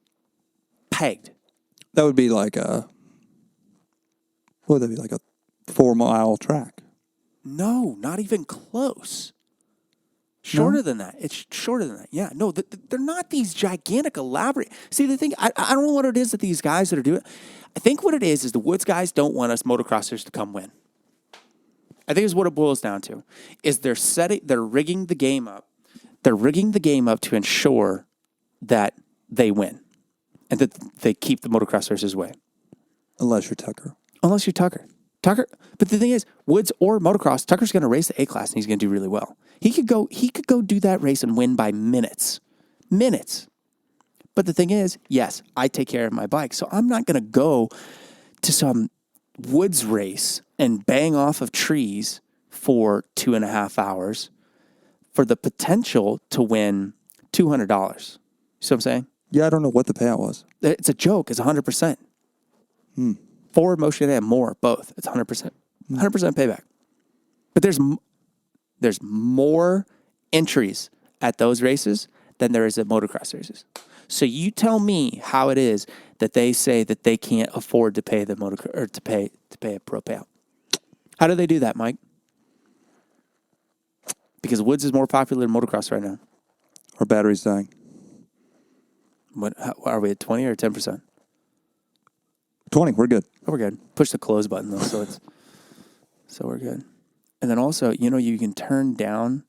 Pegged. That would be like a 4-mile track. No, not even close. Shorter than that. It's shorter than that. Yeah. No, they're not these gigantic, elaborate. See, the thing, I don't know what it is that these guys that are doing. I think what it is the woods guys don't want us motocrossers to come win. I think is what it boils down to. Is they're rigging the game up. They're rigging the game up to ensure that they win and that they keep the motocross racers away. Unless you're Tucker. Tucker, but the thing is, woods or motocross, Tucker's going to race the A class and he's going to do really well. He could go do that race and win by minutes. But the thing is, yes, I take care of my bike, so I'm not going to go to some woods race and bang off of trees for 2.5 hours for the potential to win $200. You see what I'm saying? Yeah, I don't know what the payout was. It's a joke. It's 100%. Forward motion and more, both. It's 100%. 100% payback. But there's more entries at those races than there is at motocross races. So you tell me how it is that they say that they can't afford to pay the to pay a pro payout. How do they do that, Mike? Because woods is more popular than motocross right now. Our battery's dying. What are we at 20 or 10%? 20, we're good. Oh, we're good. Push the close button though, so we're good. And then also, you can turn down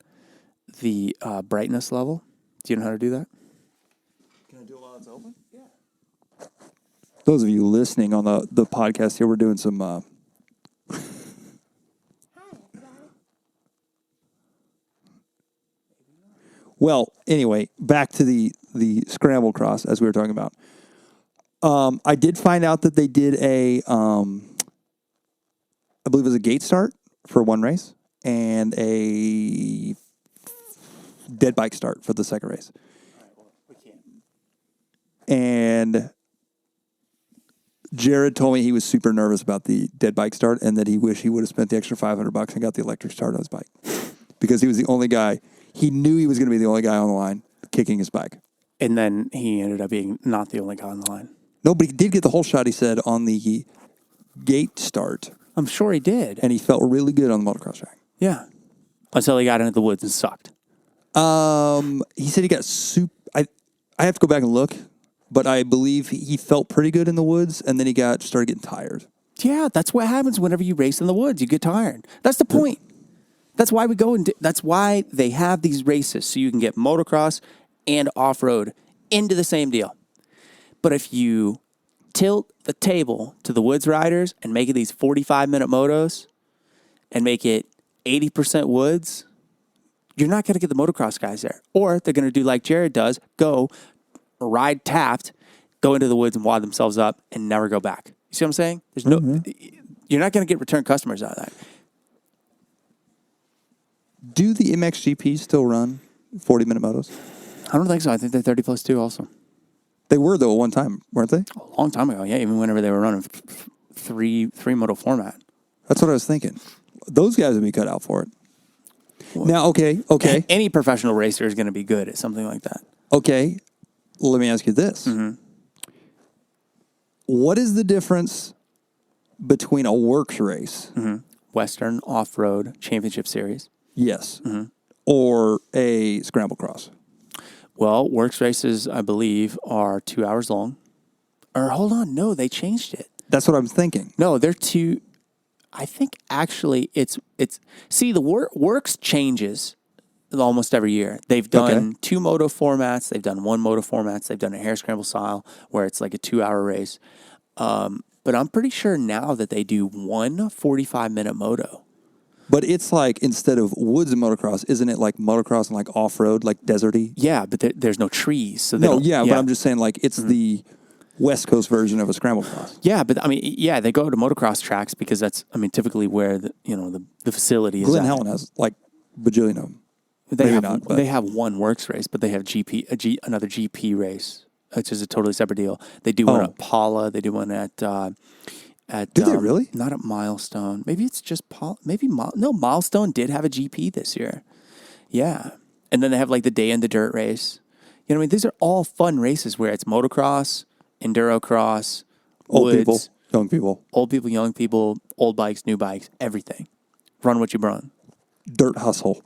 the brightness level. Do you know how to do that? Can I do it while it's open? Yeah. Those of you listening on the podcast here, we're doing some. Well, anyway, back to the scramble cross as we were talking about. I did find out that they did I believe it was a gate start for one race and a dead bike start for the second race. And Jared told me he was super nervous about the dead bike start and that he wished he would have spent the extra $500 and got the electric start on his bike because he was the only guy. He knew he was going to be the only guy on the line kicking his bike. And then he ended up being not the only guy on the line. No, but he did get the whole shot, he said, on the gate start. I'm sure he did. And he felt really good on the motocross track. Yeah. Until he got into the woods and sucked. He said he got I have to go back and look, but I believe he felt pretty good in the woods, and then he started getting tired. Yeah, that's what happens whenever you race in the woods. You get tired. That's the point. That's why we go that's why they have these races, so you can get motocross and off-road into the same deal. But if you tilt the table to the Woods riders and make it these 45-minute motos and make it 80% Woods, you're not going to get the motocross guys there. Or they're going to do like Jared does, go ride Taft, go into the woods and wad themselves up and never go back. You see what I'm saying? There's no, you're not going to get return customers out of that. Do the MXGP still run 40-minute motos? I don't think so. I think they're 30+2 also. They were, though, at one time, weren't they? A long time ago, yeah, even whenever they were running three moto format. That's what I was thinking. Those guys would be cut out for it. Now, okay. Any professional racer is going to be good at something like that. Okay, let me ask you this. What is the difference between a works race, Western Off-Road Championship Series. yes, or a scramble cross? Well, works races, I believe, are 2 hours long. Or hold on, no, they changed it. That's what I'm thinking. No, they're two. I think actually it's see the works changes almost every year. They've done 2 moto formats. They've done 1 moto formats. They've done a hare scramble style where it's like a 2-hour race. But I'm pretty sure now that they do 1 45-minute moto. But it's like, instead of woods and motocross, isn't it like motocross and like off-road, like deserty? Yeah, but there's no trees. So they No, don't, yeah, but I'm just saying, like, it's the West Coast version of a scramble cross. Yeah, but I mean, yeah, they go to motocross tracks because that's, I mean, typically where the facility is. Glen at. Helen has like bajillion of them. They Maybe have not, but- they have 1 works race, but they have another GP race, which is a totally separate deal. They do one at Paula. They do one at Do they really? Not at Milestone. Maybe it's just Paula. Maybe Milestone did have a GP this year. Yeah, and then they have like the Day in the Dirt race. You know what I mean? These are all fun races where it's motocross, enduro cross, Old woods, people, young people, old people, young people, old bikes, new bikes, everything. Run what you run. dirt hustle.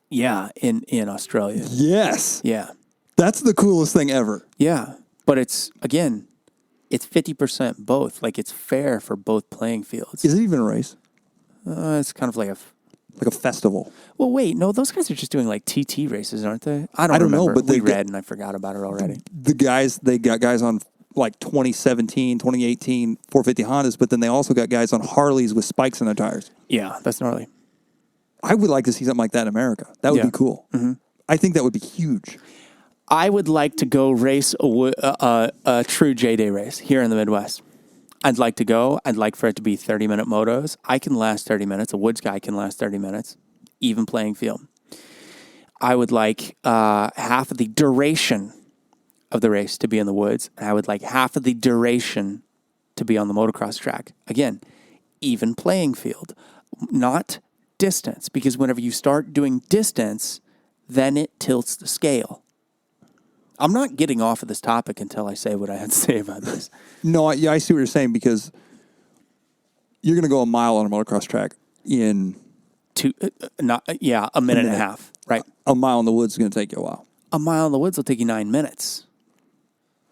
Yeah, in Australia. Yes. Yeah. That's the coolest thing ever. Yeah. But it's 50% both. Like it's fair for both playing fields. Is it even a race? It's kind of like Like a festival? well, wait, no, those guys are just doing like TT races, aren't they? I don't know, remember. but we they read and I forgot about it already. They got guys on like 2017, 2018 450 Hondas, but then they also got guys on Harleys with spikes in their tires. Yeah, that's gnarly. I would like to see something like that in America. That would Yeah. be cool. I think that would be huge. I would like to go race a true J-Day race here in the Midwest. I'd like to go. I'd like for it to be 30-minute motos. I can last 30 minutes. A woods guy can last 30 minutes, even playing field. I would like half of the duration of the race to be in the woods. And I would like half of the duration to be on the motocross track. Again, even playing field, not distance. Because whenever you start doing distance, then it tilts the scale. I'm not getting off of this topic until I say what I had to say about this. No, I see what you're saying, because you're going to go a mile on a motocross track in A minute and a half, right? a mile in the woods is going to take you a while. A mile in the woods will take you 9 minutes.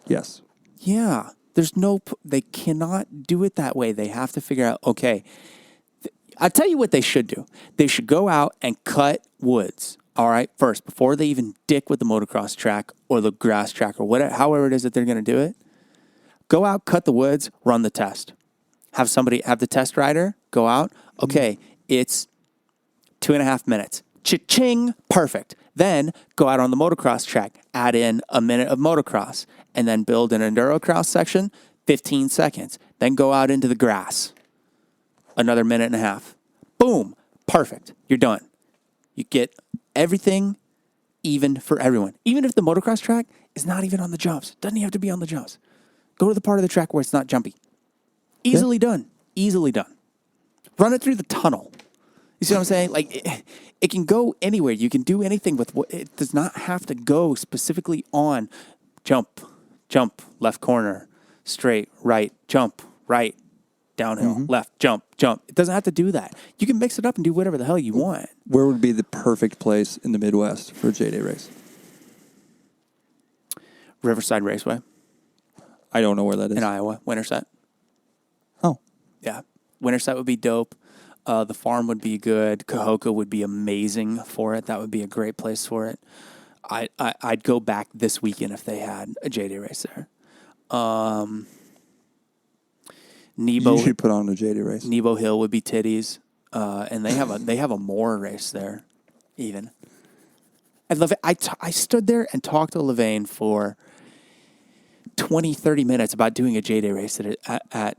Yes. Yeah, they cannot do it that way. They have to figure out, okay, I'll tell you what they should do. They should go out and cut woods, all right, first, before they even dick with the motocross track or the grass track or whatever, however it is that they're going to do it. Go out, cut the woods, run the test. Have the test rider go out. Okay, it's 2.5 minutes. Cha-ching, perfect. Then go out on the motocross track, add in a minute of motocross, and then build an enduro cross section, 15 seconds. Then go out into the grass, another minute and a half. Boom, perfect. You're done. You get everything even for everyone. Even if the motocross track is not even on the jumps. Doesn't even have to be on the jumps. Go to the part of the track where it's not jumpy. Easily done. Easily done. Run it through the tunnel. You see what I'm saying? Like, it can go anywhere. You can do anything with what it does not have to go specifically on jump, left corner, straight, right, jump, right, downhill, left, jump. It doesn't have to do that. You can mix it up and do whatever the hell you want. Where would be the perfect place in the Midwest for a J-Day race? Riverside Raceway I don't know where that is. in Iowa, Winterset. Oh. Yeah. Winterset would be dope. The farm would be good. Cahokia would be amazing for it. That would be a great place for it. I'd go back this weekend if they had a J-Day race there. Nebo You should put on a JD race. Nebo Hill would be titties, and they have a more race there, even. And I stood there and talked to Levain for 20, 30 minutes about doing a J-Day race at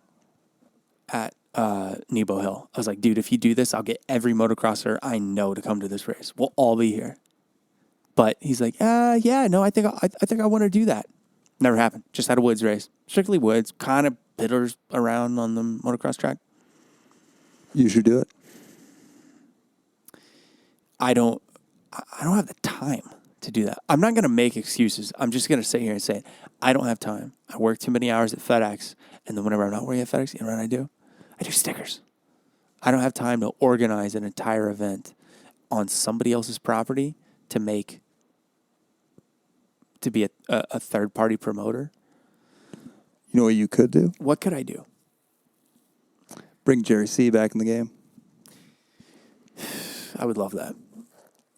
Nebo Hill. I was like, dude, if you do this, I'll get every motocrosser I know to come to this race. We'll all be here. But he's like, yeah, no, I think I want to do that. Never happened. Just had a woods race. Strictly woods, kind of piddlers around on the motocross track. You should do it. I don't have the time to do that. I'm not going to make excuses. I'm just going to sit here and say, I don't have time. I work too many hours at FedEx. And then whenever I'm not working at FedEx, you know what I do? I do stickers. I don't have time to organize an entire event on somebody else's property to be a third-party promoter. You know what you could do? What could I do? Bring Jerry C back in the game. I would love that.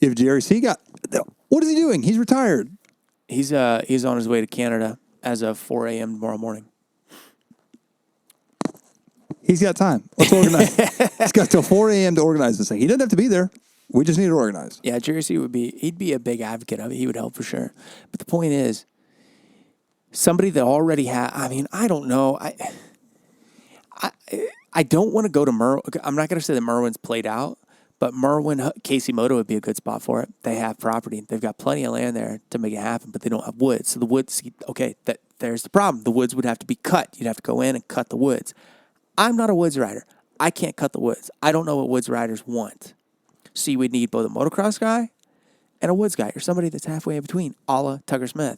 If Jerry C what is he doing? He's retired. He's on his way to Canada as of 4 a.m. tomorrow morning. He's got time. Let's organize. He's got till 4 a.m. to organize this thing. He doesn't have to be there. We just need to organize. Yeah, Jerry C he'd be a big advocate of it. He would help for sure. But the point is, somebody that already I don't know. I don't want to go to Merwin. I'm not going to say that Merwin's played out, but Merwin, Casey Moto would be a good spot for it. They have property. They've got plenty of land there to make it happen, but they don't have woods. So the woods, there's the problem. The woods would have to be cut. You'd have to go in and cut the woods. I'm not a woods rider. I can't cut the woods. I don't know what woods riders want. So you would need both a motocross guy and a woods guy, or somebody that's halfway in between, a la Tucker Smith.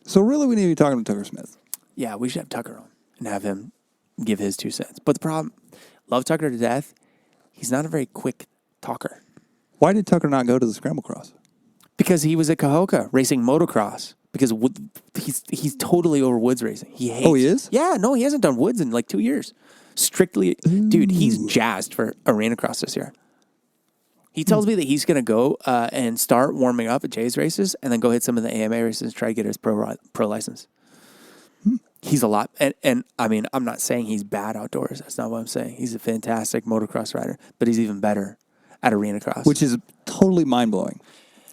So really, we need to be talking to Tucker Smith. Yeah, we should have Tucker on and have him give his 2 cents. But the problem, love Tucker to death, he's not a very quick talker. Why did Tucker not go to the Scramble Cross? Because he was at Cahokia racing motocross. Because he's totally over woods racing. He hates. Oh, he is? Yeah, no, he hasn't done woods in like 2 years. Strictly, dude, he's jazzed for Arena Cross this year. He tells me that he's going to go and start warming up at Jay's races and then go hit some of the AMA races and try to get his pro license. He's a lot. And I mean, I'm not saying he's bad outdoors. That's not what I'm saying. He's a fantastic motocross rider, but he's even better at Arena Cross. Which is totally mind-blowing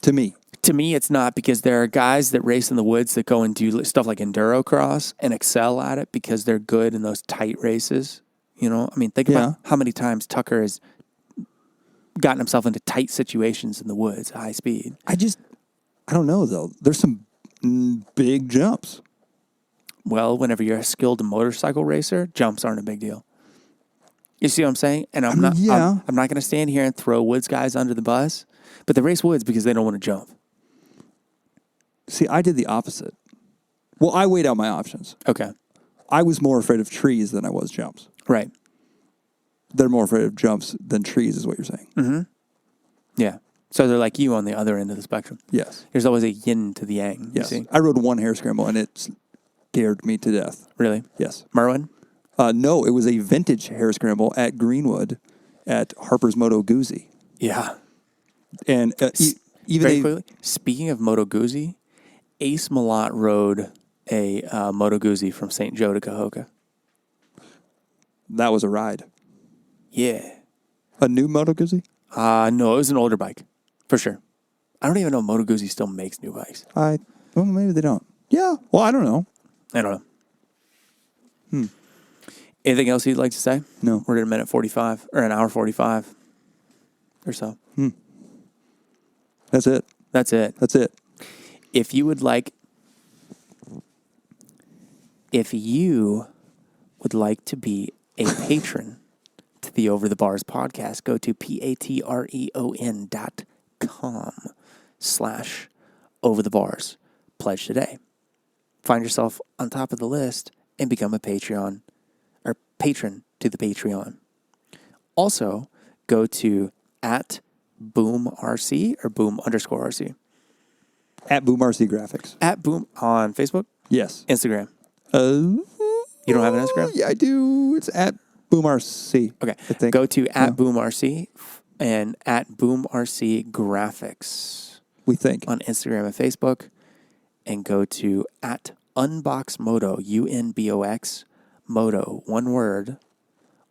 to me. To me, it's not, because there are guys that race in the woods that go and do stuff like enduro cross and excel at it because they're good in those tight races. You know, I mean, think about how many times Tucker has gotten himself into tight situations in the woods at high speed. I don't know, though. There's some big jumps. Well, whenever you're a skilled motorcycle racer, jumps aren't a big deal. You see what I'm saying? And I'm not going to stand here and throw woods guys under the bus, but they race woods because they don't want to jump. See, I did the opposite. Well, I weighed out my options. Okay. I was more afraid of trees than I was jumps. Right. They're more afraid of jumps than trees, is what you're saying. Mm-hmm. Yeah. So they're like you on the other end of the spectrum. Yes. There's always a yin to the yang. Yes. You see? I rode one hare scramble, and it scared me to death. Really? Yes. Merwin? No, it was a vintage hare scramble at Greenwood at Harper's Moto Guzzi. Yeah. And even Very quickly, speaking of Moto Guzzi, Ace Malott rode a Moto Guzzi from St. Joe to Cahokia. that was a ride. Yeah. A new Moto Guzzi? No, it was an older bike, for sure. I don't even know if Moto Guzzi still makes new bikes. Well, maybe they don't. Yeah. Well, I don't know. I don't know. Anything else you'd like to say? No. We're at a minute 45, or an hour 45 or so. That's it. That's it. That's it. If you would like to be a patron to the Over the Bars podcast, go to patreon.com/overthebars. Pledge today. Find yourself on top of the list and become a Patreon or patron to the Patreon. Also, go to @BoomRC or boom_RC. At Boom RC Graphics. @Boom on Facebook, Yes. Instagram. You don't have an Instagram? Yeah, I do. It's at Boom RC. Okay. I think. Go to @BoomRC and @BoomRC Graphics We think. on Instagram and Facebook, and go to @UnboxMoto, UNBOX Moto, one word,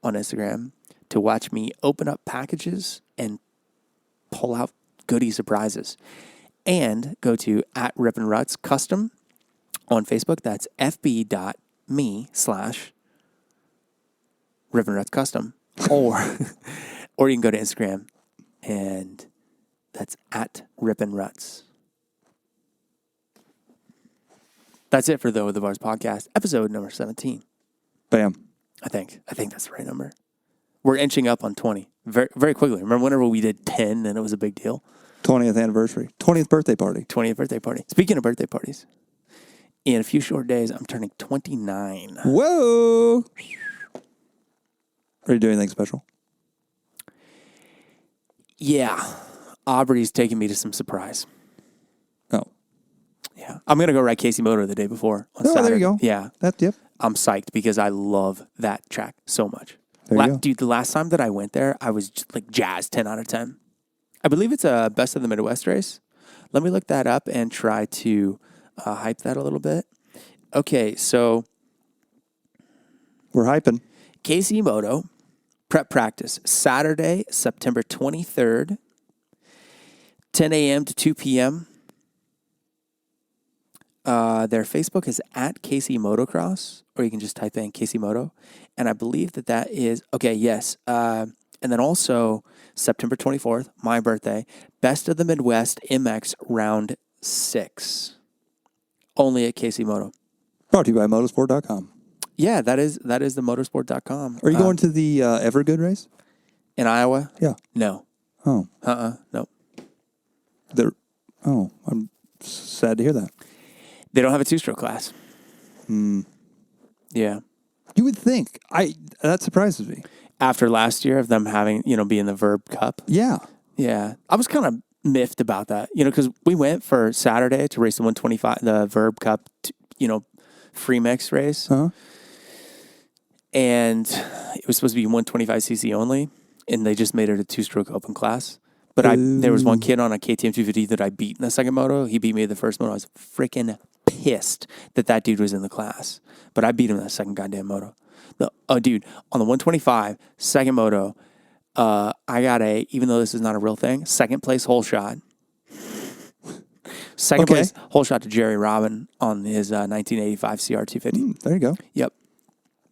on Instagram to watch me open up packages and pull out goodie surprises. And go to @RipNRuts Custom on Facebook. That's fb.me/RipNRuts Custom. Or you can go to Instagram and that's @RipNRuts. That's it for the Over the Bars podcast, episode number 17. Bam. I think that's the right number. We're inching up on 20 very, very quickly. Remember whenever we did 10 and it was a big deal? 20th anniversary. 20th birthday party. 20th birthday party. Speaking of birthday parties, in a few short days, I'm turning 29. Whoa. Are you doing anything special? Yeah. Aubrey's taking me to some surprise. Oh. Yeah. I'm going to go ride Casey Moto the day before on Oh, Saturday. there you go. Yeah. Yep. I'm psyched because I love that track so much. There you go. Dude, the last time that I went there, I was just like jazzed, 10 out of 10. I believe it's a Best of the Midwest race. Let me look that up and try to hype that a little bit. Okay, so We're hyping. Casey Moto prep practice, Saturday, September 23rd, 10 a.m. to 2 p.m. Their Facebook is @Casey Motocross, or you can just type in Casey Moto. And I believe that is, okay, yes. And then also September 24th, my birthday, Best of the Midwest MX Round 6. Only at Casey Moto. Brought to you by motorsport.com. Yeah, that is the motorsport.com. Are you going to the Evergood race? in Iowa? Yeah. No. Oh. No. I'm sad to hear that. They don't have a two-stroke class. Yeah. You would think. That surprises me. After last year of them having, being the Verb Cup. Yeah. Yeah. I was kind of miffed about that, because we went for Saturday to race the 125, the Verb Cup, free mix race. Uh-huh. And it was supposed to be 125cc only, and they just made it a two-stroke open class. But there was one kid on a KTM 250 that I beat in the second moto. He beat me in the first moto. I was freaking pissed that dude was in the class. But I beat him in the second goddamn moto. Dude, on the 125, second moto, I got even though this is not a real thing, second place hole shot. Second place hole shot to Jerry Robin on his 1985 CR250. There you go. Yep.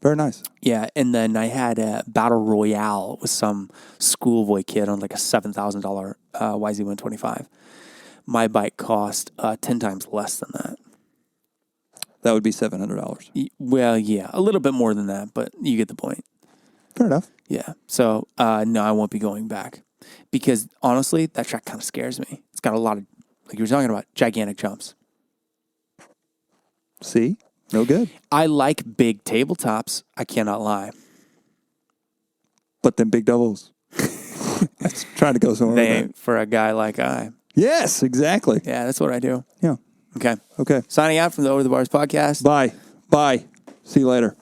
Very nice. Yeah, and then I had a battle royale with some schoolboy kid on like a $7,000 YZ125. My bike cost 10 times less than that. That would be $700. Well, yeah, a little bit more than that, but you get the point. Fair enough. Yeah, so no, I won't be going back because honestly, that track kind of scares me. It's got a lot of, like you were talking about, gigantic jumps. See? No good. I like big tabletops. I cannot lie. But then big doubles. That's trying to go somewhere. They with that. ain't for a guy like I. Yes, exactly. Yeah, that's what I do. Yeah. Okay. Okay. Signing out from the Over the Bars podcast. Bye. See you later.